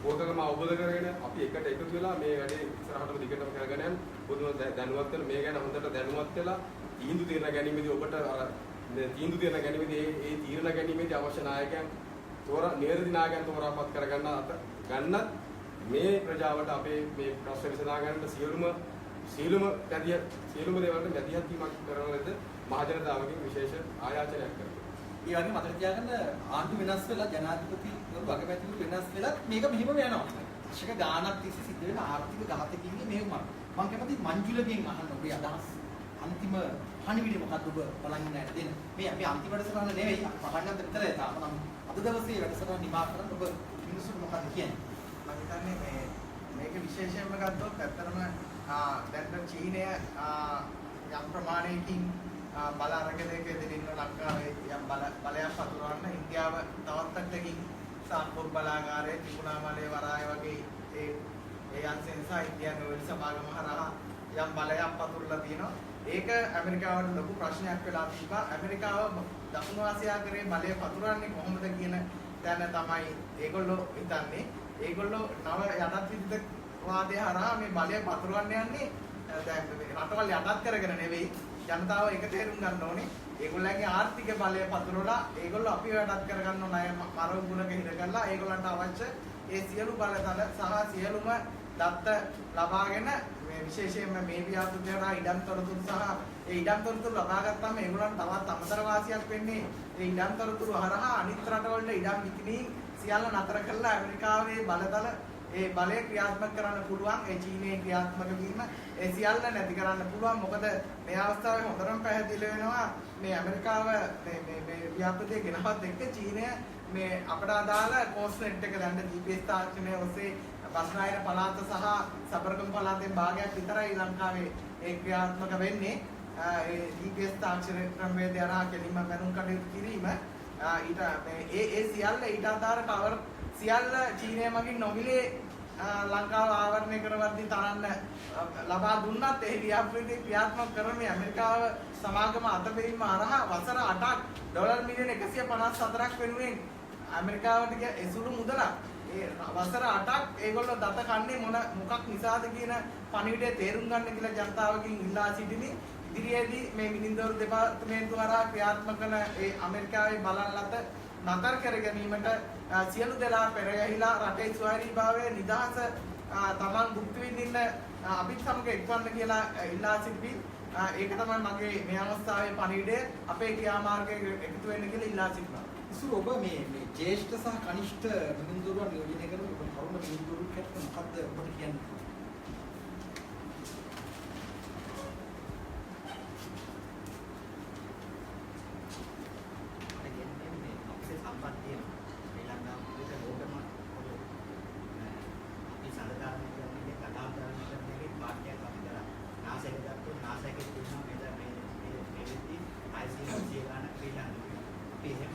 Speaker 3: කුහකකම අවබෝධ කරගෙන අපි එකට එකතු වෙලා මේ වැඩේ ඉස්සරහටම දිගටම කරගෙන යන්න පොදුම දැනුවත් වෙන මේ ගැන හොඳට දැනුවත් වෙලා තීන්දුව తీරන ගැනීමේදී ඔබට අර තීන්දුව తీරන ගැනීමේදී ඒ තීරණ ගැනීමේදී අවශ්‍ය නායකයන් නිවැරදි නායකයන් තෝරාපත් කරගන්නත් මේ ප්‍රජාවට අපේ මේ ප්‍රශ්න විසඳා ගන්නට සියලුම දේවල්ට මැදිහත් වීමක් කරන ලද මහජනතාවගෙන් විශේෂ ආයාචනයක් කරනවා.
Speaker 1: ඒ වගේ මතක තියාගන්න ආණ්ඩු වෙනස් වෙලා ජනාධිපතිවරු වගපැතිවරු වෙනස් වෙලා මේක මෙහෙම යනවා. අශක ගානක් තිස්සේ සිද්ධ වෙන ආර්ථික ඝාතකයන්ගේ මේක මම කැමති මංජුලගෙන් අහන්න ඔබේ අදහස්. අන්තිම පණිවිඩය මොකක්ද ඔබ බලන් ඉන්න දෙන්න. මේ අපි අන්තිම වැඩසටහන නෙවෙයි අපි පටන් ගන්න විතරයි තාම නම් අද දවසේ වැඩසටහන නිමා කරන්න ඔබ මිනිස්සුන්ට මොකක්ද කියන්නේ?
Speaker 4: මම හිතන්නේ මේක විශේෂයෙන්ම ගත්තොත් ඇත්තටම දැන් චීනය යම් ප්‍රමාණයකින් බල අරගලයක දෙදින්න ලංකාවේ යම් බලයක් පතුරවන්න ඉන්දියාව තවත් පැත්තකින් සාප්පුත් බලාගාරයේ ත්‍රිකුණාමලයේ වරාය වගේ ඒ අංශෙන් සහ ඉන්දියානු වල සමාගම හරහා යම් බලයක් පතුරලා තියෙනවා. ඒක ඇමරිකාවට ලොකු ප්‍රශ්නයක් වෙලා තිබා. ඇමරිකාව දකුණු ආසියාවේ බලය පතුරවන්නේ කොහොමද කියන තැන තමයි ඒගොල්ලෝ හිතන්නේ. ඒගොල්ලෝ නව යටත් විද්ද වාදය හරහා මේ බලය පතුරවන්න යන්නේ දැන් රටවල් යටත් කරගෙන නෙවෙයි. ජනතාව ඒක තේරුම් ගන්න ඕනේ. ඒගොල්ලන්ගේ ආර්ථික බලය පතුරවලා ඒගොල්ලෝ අපිව යටත් කරගන්න ඕන අය මරවුණක හිර කරලා ඒගොල්ලන්ට අවශ්‍ය ඒ සියලු බලතල සහ සියලුම දත්ත ලබාගෙන මේ විශේෂයෙන්ම මේ ව්‍යාපෘතියට ඉඩම් තොරතුරු සහ ඒ ඉඩම් තොරතුරු ලබා ගත්තාම ඒගොල්ලන්ට තවත් අමතර වාසියක් වෙන්නේ ඒ ඉඩම් තොරතුරු හරහා අනිත් රටවල ඉඩම් විකිණීම් සියල්ල නතර කරලා ඇමරිකාවේ බලතල ඒ බලය ක්‍රියාත්මක කරන්න පුළුවන්. ඒ චීනයේ ක්‍රියාත්මක වීම ඒ සියල්ල නැති කරන්න පුළුවන්. මොකද මේ අවස්ථාවේ හොඳටම පැහැදිලි වෙනවා මේ ඇමරිකාව මේ ව්‍යාපෘතිය ගෙනවත් එක්ක චීනය මේ අපට අදාළ කෝස්ට් එක දැන් GPS තාක්ෂණය ඔස්සේ බස්නාහිර පළාත සහ සබරගම් පළාතෙන් භාගයක් විතරයි ලංකාවේ ඒ ක්‍රියාත්මක වෙන්නේ. ඒ GPS තාක්ෂණ ක්‍රමවේදය හරහා කෙලින්ම බැනුම් කටයුතු කිරීම ඊට ඒ සියල්ල ඊට අදාළ කවර් සියල්ල චීනය මගින් නොමිලේ ලංකාව ආවරණය කරවද්දී තරන්න ලබා දුන්නත් ඒ ව්‍යාපෘතිය ක්‍රියාත්මක කරන්නේ ඇමරිකාව සමාගම අතපෙවීම හරහා වසර 8ක් ඩොලර් මිලියන 154ක් වෙනුවෙන් ඇමරිකාවට එසුළු මුදලක් ඒ වසර 8ක් ඒගොල්ලෝ දත කන්නේ මොකක් නිසාද කියන පණිවිඩය තේරුම් ගන්න කියලා ජනතාවගෙන් ඉල්ලා සිටිනේ. ඉදිරියේදී මේ මිනිඳුරු දෙපාර්තමේන්තුව හරහා ක්‍රියාත්මක කරන ඒ ඇමරිකාවේ බලන් ලත නතර කර ගැනීමට සියලු දෙනා පෙරයහිලා රටේ ස්වෛරීභාවය නිදහස තමන් භුක්ති විඳින්න අපිත් සමග එක්වන්න කියලා ඉල්ලා සිටිමි. ඒක තමයි මගේ මේ අවස්ථාවේ පණිවිඩය අපේ ක්‍රියාමාර්ගයේ එකතු වෙන්න කියලා ඉල්ලා සිටිනවා.
Speaker 1: ඉසුර ඔබ මේ ජ්‍යෙෂ්ඨ සහ කනිෂ්ඨ මිනිඳුරුවන් නියෝජනය කරන ඔබ තරුණ මිනිඳුරුවෙක් හැටියට මොකද්ද ඔබට කියන්නේ?
Speaker 5: අපේ සම්පත්තිය ශ්‍රී ලංකාව පිළිබඳ ලෝකම අපි සඳහන් කියන්නේ කතා කරන්නේ පාඩ්‍යයක් අපි කරා. නාසයක ගත්තොත් නාසයකේ තියෙනවා මේ වෙද්දී ICC ගන්න ක්‍රීඩා. අපි එහෙම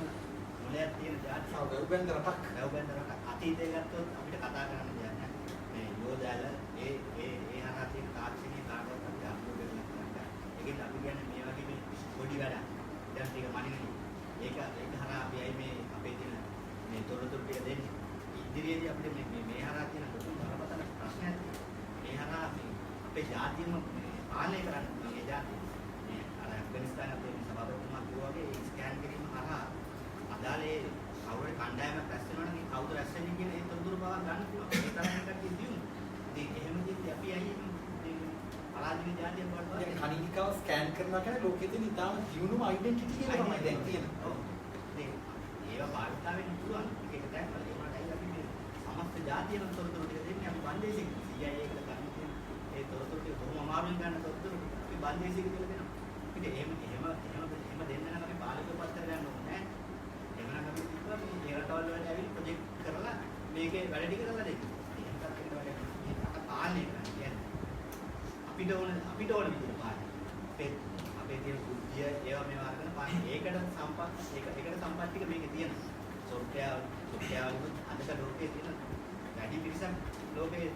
Speaker 5: මොලයක් තියෙන જાති
Speaker 1: දවබෙන්ද රටක්
Speaker 5: අතීතය ගත්තොත් අපිට කතා කරන්න දෙයක් නැහැ. මේ යෝධාල ඒ හරහා තියෙන තාක්ෂණීය කාර්යයක් අපි අනුභව කරලා ඒකෙන් අපි කියන්නේ මේ වගේ මේ පොඩි වැඩ. දැන් ටික මනින්නේ. ඒක හරහා අපි අයි මේ අපේ තියෙන මේ තොරතුරු ටික දෙන්නේ. ඉදිරියේදී අපිට මේ හරහා තියෙන ලොකු බරපතල ප්‍රශ්නයක් තියෙනවා. මේ හරහා අපේ ජාතියම පාලනය කරන්න මේ ජාතිය. මේ අර ඇෆ්ගනිස්තාන අපේ සභාපතිතුමා කිව්වා වගේ ඒ ස්කෑන් කිරීම හරහා අදාළේ කවුරු කණ්ඩායමක් රැස් වෙනවා නම් ඒ කවුද රැස් වෙන්නේ කියන ඒ තොරතුරු බව ගන්න පුළුවන්. ඒ තරම් එකක් දියුණු. ඉතින් එහෙම දෙයක් අපි අයි මේ පලාදින ජාතිය වලට
Speaker 1: දැන් කණිනිකාව ස්කෑන් කරනවා කියන්නේ ලෝකයේ තියෙන ඉතාම දියුණුම ඩෙන්ටිටි කියලා තමයි දැන් තියෙන්නේ.
Speaker 5: ඔව්. ඉතින් ඒවා භාවිතා වෙන්න පුළුවන්. ඒක දැන් වල ඒකට අපි මේ සමස්ත ජාතියම තොරතුරු ටික දෙන්නේ අපි බන්දේසික CIA එකට ගන්න තියෙන ඒ තොරතුරු ටික කොහොම අමාරුවෙන් ගන්න තොරතුරු අපි බන්දේසික කියලා දෙනවා. ඉතින් එහෙම දෙන්න නම් අපි පාලකව පත්‍ර ගන්න ඕනේ නෑ. එහෙනම් අපි කිව්වා මේ රටවල් වලට ඇවිත් ප්‍රොජෙක්ට් කරලා මේකේ වැඩ ටික කරලා දෙන්න. එහෙනම් අපිට වැඩ මේක පාලනය කරන්න කියන්නේ. අපිට ඕන විදිහට පාලනය. අපේ තියෙන බුද්ධිය ඒවා මේවා අරගෙන පාලනය. ඒකට සම්පත් ටික මේකේ තියෙනවා. සොෆ්ට්වෙයාර් අදට ලෝකයේ තියෙන වැඩි පිරිසක් ලෝකේ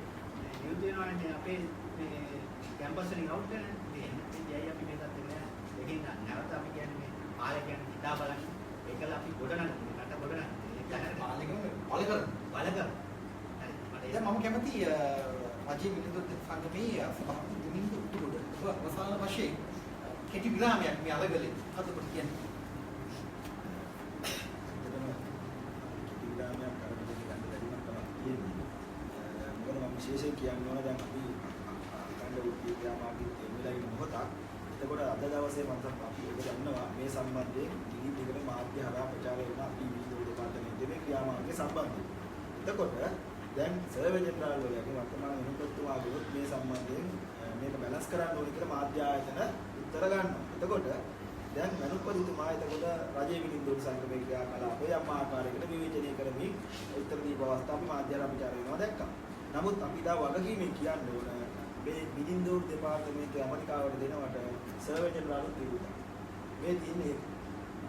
Speaker 5: නියුත් වෙනවානේ අපේ මේ කැම්පස් වලින් අවුට් වෙන. ඉතින් එහෙනම් අපි මේකත් දෙන්නේ දෙකින් නැවත අපි කියන්නේ මේ පාලකයන් හිතා බලන්න. ඒකල අපි ගොඩනගන රට ගොඩනගන. ඒක
Speaker 1: පාලකයන් බල කරන.
Speaker 5: හරි මට
Speaker 1: දැන් මම කැමති රජයේ මිනිඳුත් සංගමේ සභාපති දිනින්දු උතුරුඩ ඔබ අවසාන වශයෙන් කෙටි විරාමයක් මේ අලගලේ අද ඔබට කියන්නේ.
Speaker 2: විශේෂයෙන් කියන්න ඕන දැන් අපි අඛණ්ඩ වූ ක්‍රියාමාර්ගයේ දෙන්නලා ඉන්න මොහොතක්. එතකොට අද දවසේ මම අපි ඔබ දන්නවා මේ සම්බන්ධයෙන් දිගින් මාධ්‍ය හරහා ප්‍රචාරය වෙන අපි විදුලි දෙපාර්තමේන්තුවේ ක්‍රියාමාර්ගය සම්බන්ධයෙන්. එතකොට දැන් සර්වේ ජෙනරාල් වලගේ වර්තමාන වෙනකොටතුමා ගියොත් මේ සම්බන්ධයෙන් මේක බැලන්ස් කරන්න ඕනේ කියලා මාධ්‍ය ආයතන උත්තර ගන්නවා. එතකොට දැන් මනුප්පතිතුමා එතකොට රජයේ විනිවිද සංගමයේ ක්‍රියාකලාපය යම් ආකාරයකට විවේචනය කරමින් උත්තර දීප අවස්ථාව අපි මාධ්‍ය හරහා ප්‍රචාර වෙනවා දැක්කා. නමුත් අපි දා වගකීමෙන් කියන්න ඕන මේ විනිවිද දෙපාර්තමේන්තුව ඇමරිකාවට දෙනවට සර්වේ ජෙනරාල් කිව්වා. මේ තියෙන්නේ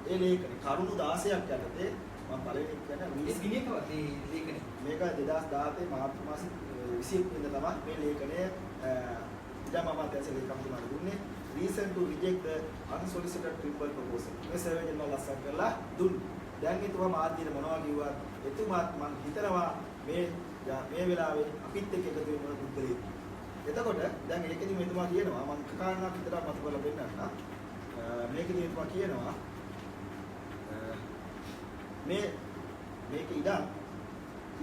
Speaker 2: ඒ ලේඛනේ කරුණු 16ක් යටතේ මම පළවෙනි කියන්නේ
Speaker 1: මේ ගිනියකවත් මේ ලේඛනේ
Speaker 2: මේක 2017 මාර්තු මාසේ 21 වෙනිදා තමයි මේ ලේඛනය ඉඩම අමාත්‍යාංශ ලේකම්තුමාට දුන්නේ. Reason to reject the unsolicited triple proposal. මේ සර්වේ ජෙනරාල් අස්සක් කරලා දුන්නේ. දැන් එතුමා මාධ්‍යයට මොනවා කිව්වත් එතුමාත් මම හිතනවා මේ වෙලාවේ අපිත් එක්ක එකතු වෙන පුද්ගලයෙක්. එතකොට දැන් ඒකෙදි මෙතුමා කියනවා මම කාරණාවක් විතරක් මතක කරලා පෙන්නන්නම්. මේකෙදි එතුමා කියනවා මේක ඉඳන්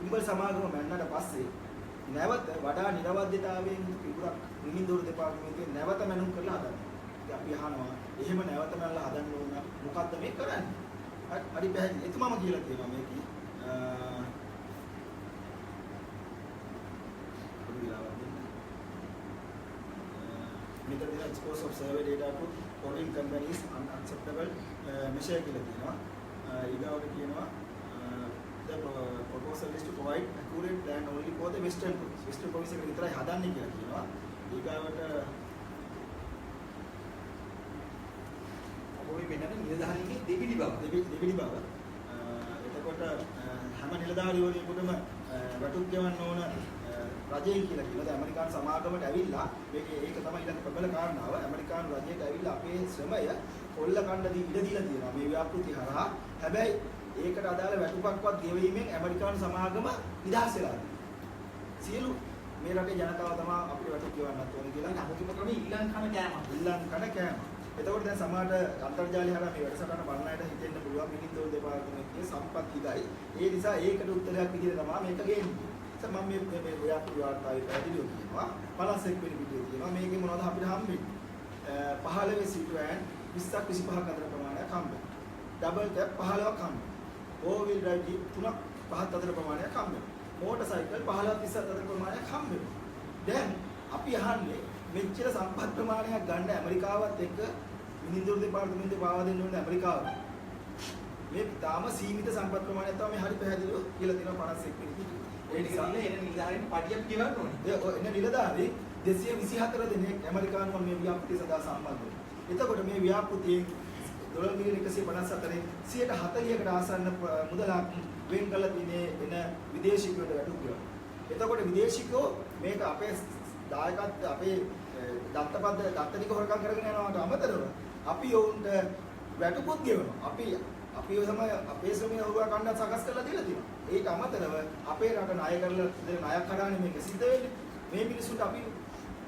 Speaker 2: ඉම්බල් සමාගම මැන්නට පස්සේ නැවත වඩා නිරවද්‍යතාවයෙන් පිටුරක් නිමින්දෝරු දෙපාර්තමේන්තුවේ නැවත මැනුම් කරලා හදන්න. ඉතින් අපි අහනවා එහෙම නැවත මැනලා හදන්න ඕන මොකද්ද මේ කරන්නේ? හරි පැහැදිලි. එතුමාම කියලා තියෙනවා මේකේ මෙතන තියෙන expose of survey data to foreign companies unacceptable measure කියලා තියෙනවා. ඊගාවට කියනවා the proposal is to provide accurate plan only for the western province. Western province එක විතරයි හදන්නේ කියලා කියනවා. ඊගාවට
Speaker 1: අපෝයි වෙනද නිලධාරීන්ගේ දෙවිලි බව.
Speaker 2: දෙවිලි බව. එතකොට හැම නිලධාරියෙකුටම වටුක් ගෙවන්න ඕන රජයෙන් කියලා කියනවා. දැන් ඇමරිකානු සමාගමට ඇවිල්ලා ඒක තමයි ඊළඟ ප්‍රබල කාරණාව. ඇමරිකානු රජයට ඇවිල්ලා අපේ ශ්‍රමය කොල්ල කණ්ඩ ඉඩ දීලා තියෙනවා මේ ව්‍යාපෘති හරහා. හැබැයි ඒකට අදාළ වැටුපක්වත් ගෙවීමෙන් ඇමරිකානු සමාගම නිදහස් වෙලා තියෙනවා. සියලු මේ රටේ ජනතාව තමයි අපිට වැටුප් ගෙවන්නත් ඕනේ කියලා අමුතුම ක්‍රමයේ ඊළඟ කන කෑම. එතකොට දැන් සමහරට අන්තර්ජාලය හරහා මේ වැඩසටහන බලන අයට හිතෙන්න පුළුවන් මිනින්දෝල් දෙපාර්තමේන්තුවේ සම්පත් ඉදයි. ඒ නිසා ඒකට උත්තරයක් විදිහට තමයි මේක ගේන්නේ. මම මේ ව්‍යාපෘති වාර්තාවේ පැහැදිලිව කියනවා 51 වෙනි පිටුවේ කියනවා මේකේ මොනවද අපිට හම්බෙන්නේ. 15 සිටුවෑන් 20ක් 25ක් අතර ප්‍රමාණයක් හම්බ වෙනවා. ඩබල් කැබ් 15ක් හම්බ වෙනවා. ෆෝර් වීල් ඩ්‍රයිව් ජීප් 3ක් 5ක් අතර ප්‍රමාණයක් හම්බ වෙනවා. මෝටර් සයිකල් 15ක් 20ක් අතර ප්‍රමාණයක් හම්බ වෙනවා. දැන් අපි අහන්නේ මෙච්චර සම්පත් ප්‍රමාණයක් ගන්න ඇමරිකාවත් එක්ක මිනිඳුරු දෙපාර්තමේන්තුවේ පාවා දෙන්න ඕනේ ඇමරිකාවට. මේ තාම සීමිත සම්පත් ප්‍රමාණයක් තමයි හරි පැහැදිලිව කියලා තියෙනවා 51 වෙනි.
Speaker 1: ඒ නිසා එන නිලධාරීන් පටියක් කියවන්න ඕනේ.
Speaker 2: එන නිලධාරී 224 දෙනෙක් ඇමරිකානුවන් මේ ව්‍යාපෘතිය සඳහා සම්බන්ධ වෙනවා. එතකොට මේ ව්‍යාපෘතියෙන් ඩොලර් මිලියන 154 140කට ආසන්න මුදලක් වෙන් කළ දිනේ එන විදේශිකයන්ට වැටුප් ගෙවනවා. එතකොට විදේශිකයෝ මේක අපේ දායකත්ව අපේ දත්ත ටික හොරකම් කරගෙන යනවාට අමතරව අපි ඔවුන්ට වැටුපුත් ගෙවනවා. අපි ඔය තමයි අපේ ශ්‍රමයේ හොරුවා කණ්ඩායම් සකස් කරලා දීලා තියෙනවා. ඒක අමතරව අපේ රට ණය කරලා දෙන ණයක් හදාන්නේ මේක සිද්ධ වෙන්නේ. මේ මිනිස්සුන්ට අපි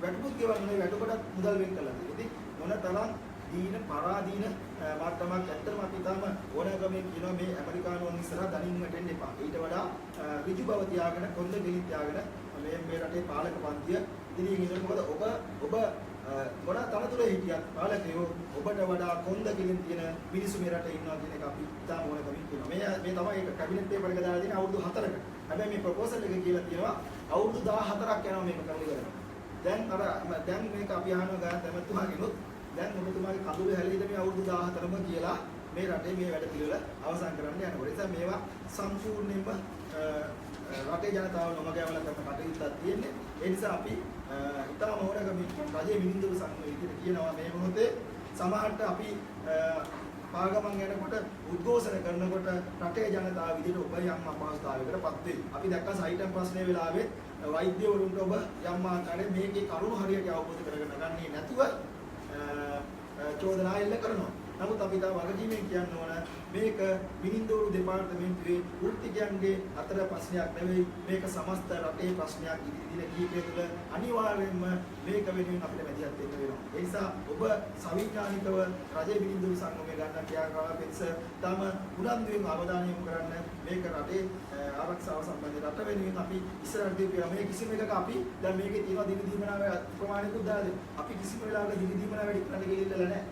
Speaker 2: වැටුපුත් ගෙවන්නේ වැටුපටත් මුදල් වෙන් කරලා තියෙනවා. ඉතින් මොනතරම් දීන පරාදීන මාර්ගමක් ඇත්තටම අපි තාම ඕනෑකමෙන් කියනවා මේ ඇමරිකානුවන් ඉස්සරහා දනින්න වැටෙන්න එපා. ඊට වඩා ඍජු බව තියාගෙන කොන්ද ගෙලින් තියාගෙන මේ රටේ පාලක පන්තිය ඉදිරියෙන් ඉන්න මොකද ඔබ මොන තනතුරේ හිටියත් පාලකයෝ ඔබට වඩා කොන්ද ගෙලින් තියෙන මිනිස්සු මේ රටේ ඉන්නවා කියන එක අපි තාම ඕනෑකමෙන් කියනවා. මේ තමයි ඒක කැබිනට් පේපර් එක දාලා තියෙන අවුරුදු 4කට. හැබැයි මේ ප්‍රොපෝසල් එක කියලා තියෙනවා අවුරුදු 14ක් යනවා මේක කරලා ඉවරනවා. දැන් මේක අපි අහනවා ගාන තමතුමාගෙනුත් දැන් ඔබතුමාගේ කඳුළු හැලෙයිද මේ අවුරුදු 14ම කියලා මේ රටේ මේ වැඩ පිළිවෙල අවසන් කරන්න යනකොට. ඒ නිසා මේවා සම්පූර්ණයෙන්ම රටේ ජනතාව නොමග යවලා කරන කටයුත්තක් තියෙන්නේ. ඒ නිසා අපි ඉතාම ඕනෑකමින් රජයේ මිනිඳුරු සංඝ විදිහට කියනවා මේ මොහොතේ සමහරට අපි පාගමන් යනකොට උද්ඝෝෂණ කරනකොට රටේ ජනතාව විදිහට ඔබ යම් අපහසුතාවයකටපත් වෙයි. අපි දැක්කා සයිටම් ප්‍රශ්නේ වෙලාවේ වෛද්‍යවරුන්ට ඔබ යම් ආකාරයේ මේකේ කරුණු හරියට අවබෝධ කරගෙන ගන්නේ නැතුව චෝදනා එල්ල කරනවා. නමුත් අපි තා වගකීමෙන් කියන්න ඕන මේක මිනිඳුරු දෙපාර්තමේන්තුවේ වෘත්තිකයන්ගේ අතර ප්‍රශ්නයක් නෙවෙයි. මේක සමස්ත රටේ ප්‍රශ්නයක්. ඉදිරි දින කීපය තුළ අනිවාර්යයෙන්ම මේක වෙනුවෙන් අපිට මැදිහත් වෙන්න වෙනවා. ඒ නිසා ඔබ සවිඥානිකව රජයේ මිනිඳුරු සංගමයේ ගන්න ක්‍රියාකාරී පිටස තම උනන්දුවෙන් අවධානය යොමු කරන්න මේක රටේ ආරක්ෂාව සම්බන්ධයෙන් රට වෙනුවෙන් අපි ඉස්සරහට දීපියා මේ කිසිම එකක අපි දැන් මේකේ තියෙන දින දීමනාව ප්‍රමාණිකුත් දාලා අපි කිසිම වෙලාවක දින දීමනාව වැඩි කරන්න ගිහිල්ලා නැහැ.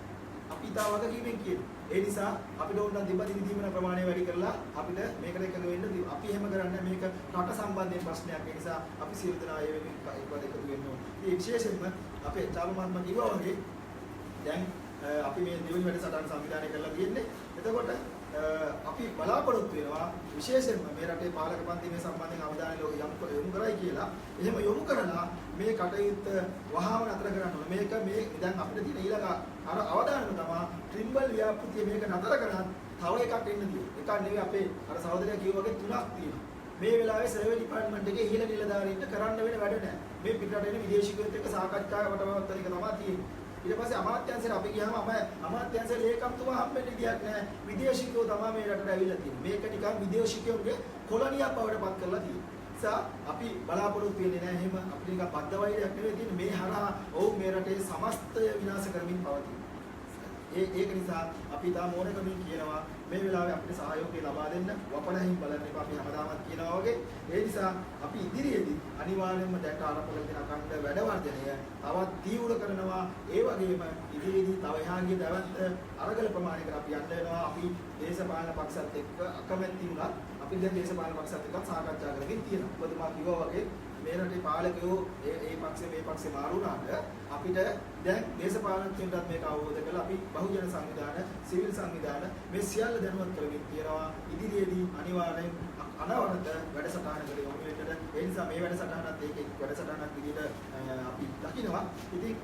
Speaker 2: අපි තා වගකීමෙන් කියනවා. ඒ නිසා අපිට ඕන නම් දින දීමන ප්‍රමාණය වැඩි කරලා අපිට මේකට එකඟ වෙන්න අපි එහෙම කරන්නේ මේක රට සම්බන්ධයෙන් ප්‍රශ්නයක්. ඒ නිසා අපි සියලු දෙනා ඒ වෙනුවෙන් එකවද එකතු වෙන්න ඕනේ. ඒ විශේෂයෙන්ම අපේ චාරු මහත්මයා කිව්වා වගේ දැන් අපි මේ දෙවෙනි වැඩසටහන සංවිධානය කරලා තියෙන්නේ. එතකොට අපි බලාපොරොත්තු වෙනවා විශේෂයෙන්ම මේ රටේ පාලක පන්ති මේ සම්බන්ධයෙන් අවධානය යොමු කරයි කියලා. එහෙම යොමු කරලා මේ කටයුත්ත වහාම නතර කරන්න ඕන. මේක මේ දැන් අපිට තියෙන ඊළඟ අර අවධානය තමයි ට්‍රිම්බල් ව්‍යාපෘතිය මේක නතර කරලා තව එකක් එන්න දියු. එකක් නෙවෙයි අපේ අර සහෝදරයා කිව්වා වගේ තුනක් තියෙනවා. මේ වෙලාවේ සර්වේ ඩිපාර්ට්මන්ට් එකේ ඉහළ නිලධාරීන්ට කරන්න වෙන වැඩ නැහැ. මේ පිටරට එන විදේශිකයොත් එක්ක සාකච්ඡාවකට වත්තර එක තමයි තියෙන්නේ. ඊට පස්සේ අමාත්‍යාංශයට අපි ගියාම අමාත්‍යාංශයේ ලේකම්තුමා හම්බෙන්න විදියක් නැහැ. විදේශිකයෝ තමයි මේ රටට ඇවිල්ලා තියෙන්නේ. මේක නිකන් විදේශිකයෝගේ කොලනියක් බවට පත් කරලා තියෙනවා. අපි බලාපොරොත්තු වෙන්නේ නැහැ එහෙම අපිට නිකන් බද්ධ වෛරයක් නෙවෙයි තියෙන්නේ. මේ හරහා ඔවුන් මේ රටේ සමස්තය විනාශ කරමින් පවතිනවා. ඒක නිසා අපි තාම ඕනකමින් කියනවා මේ වෙලාවේ අපිට සහයෝගය ලබා දෙන්න වපනහින් බලන්න එපා. අපි හැමදාමත් කියනවා වගේ. ඒ නිසා අපි ඉදිරියේදී අනිවාර්යයෙන්ම දැන් ආරම්භ කරගෙන අකණ්ඩ වැඩ වර්ධනය තවත් තීව්‍ර කරනවා. ඒ වගේම ඉදිරියේදී තව එහාගේ දවස් අරගල ප්‍රමාණයකට අපි යන්න වෙනවා. අපි දේශපාලන පක්ෂත් එක්ක අකමැති වුණත් අපි දැන් දේශපාලන පක්ෂත් එක්ක සාකච්ඡා කරගෙන තියෙනවා. ඔබතුමා කිව්වා වගේ මේ රටේ පාලකයෝ මේ පක්ෂේ මේ පක්ෂේ මාරු වුණාට අපිට දැන් දේශපාලනඥයන්ටත් මේක අවබෝධ කරලා අපි බහුජන සංවිධාන, සිවිල් සංවිධාන මේ සියල්ල දැනුවත් කරමින් තියෙනවා. ඉදිරියේදී අනිවාර්යෙන් අනවරත වැඩසටහනකට යොමු වෙන්නට. ඒ නිසා මේ වැඩසටහනත් ඒකේ වැඩසටහනක් විදිහට අපි දකිනවා. ඉතින්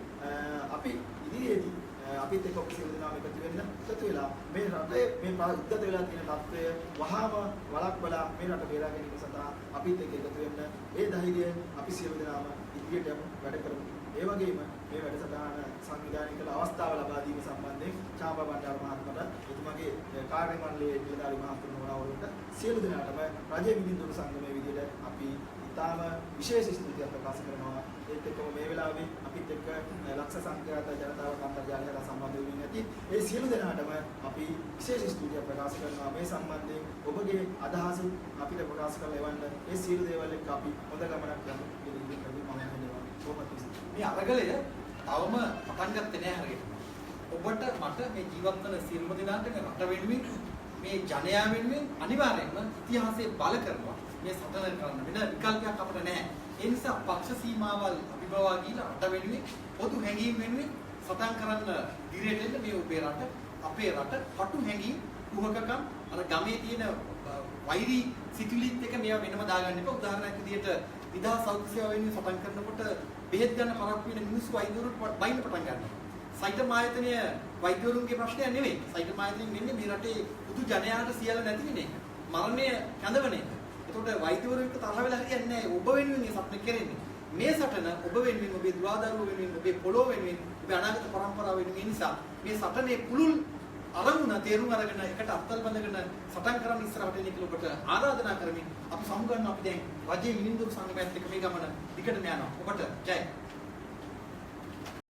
Speaker 2: අපි ඉදිරියේදී අපිත් එක්ක ඔක්සිජන් දෙනාම එකතු වෙලා මේ රටේ මේ උද්දත වෙලා තියෙන තත්ත්වය වහාම වළක්වලා මේ රට බේරා ගැනීම සඳහා අපිත් එක්ක එකතු වෙන්න ඒ ධෛර්යය අපි සියලු දෙනාම ඉදිරියට යමු වැඩ කරමු. ඒ වගේම මේ වැඩසටහන සංවිධානය කළ අවස්ථාව ලබා දීම සම්බන්ධයෙන් චාපා බණ්ඩාර මහත්මයාට එතුමාගේ කාර්ය මණ්ඩලයේ නිලධාරී මහත්තුරුවන්ට සියලු දෙනාටම රජයේ මිනිඳුරු සංගමයේ විදිහට අපි ඉතාම විශේෂ ස්තුතියක් ප්‍රකාශ කරනවා. ඒත් එක්කම මේ වෙලාවේ අපිත් එක්ක ලක්ෂ සංඛ්‍යාත ජනතාවක් අන්තර්ජාලය හරහා සම්බන්ධ වෙමින් ඇති ඒ සියලු දෙනාටම අපි විශේෂ ස්තුතියක් ප්‍රකාශ කරනවා. මේ සම්බන්ධයෙන් ඔබගේ අදහස් අපිට ප්‍රකාශ කරලා එවන්න. ඒ සියලු දේවල් එක්ක අපි හොඳ ගමනක් යමු. මේ අරගලය තවම
Speaker 1: පටන් ගත්තේ නෑ හරියට. ඔබට මට මේ ජීවත් වෙන සියලුම දෙනාට මේ රට වෙනුවෙන් මේ ජනයා වෙනුවෙන් අනිවාර්යයෙන්ම ඉතිහාසයේ බල කරනවා මේ සටන කරන්න වෙන විකල්පයක් අපිට නැහැ. ඒ නිසා පක්ෂ සීමාවල් අභිබවා ගිහිලා රට වෙනුවෙන් පොදු හැඟීම් වෙනුවෙන් සටන් කරන්න දිරේට එන්න මේ ඔබේ රට අපේ රට කටු හැඟීම් කුහකකම් අර ගමේ තියෙන වෛරී සිතුවිලිත් එක මේවා වෙනම දාගන්න එපා. උදාහරණයක් විදිහට විදහා සෞඛ්‍ය සේවාව වෙනුවෙන් සටන් කරනකොට බෙහෙත් ගන්න පරක්කු වෙන මිනිස්සු වෛද්‍යවරුන්ට බයින්න පටන් ගන්නවා. සයිටම් ආයතනය වෛද්‍යවරුන්ගේ ප්‍රශ්නයක් නෙවෙයි. සයිටම් ආයතනයෙන් වෙන්නේ මේ රටේ පුදු ජනයාට සියල්ල නැති වෙන එක. මරණය කැඳවන එක. ඒකට වෛද්‍යවරුන්ට තරහ වෙලා හරියන්නේ නැහැ. ඔබ වෙනුවෙන් මේ සටන කරන්නේ. මේ සටන ඔබ වෙනුවෙන්, ඔබේ දුරදරුවෝ වෙනුවෙන්, ඔබේ පොළොව වෙනුවෙන්, ඔබේ අනාගත පරම්පරාව වෙනුවෙන් නිසා මේ සටනේ පුළුල් අරමුණ තේරුම් අරගෙන එකට අත්වල බඳගෙන සටන් කරන්න ඉස්සරහට එන්න කියලා ඔබට ආරාධනා කරමින් අපි සමුගන්නවා. අපි දැන් රජයේ මිනිඳුරු සංගමයත් එක්ක මේ ගමන දිගටම යනවා. ඔබට ජය.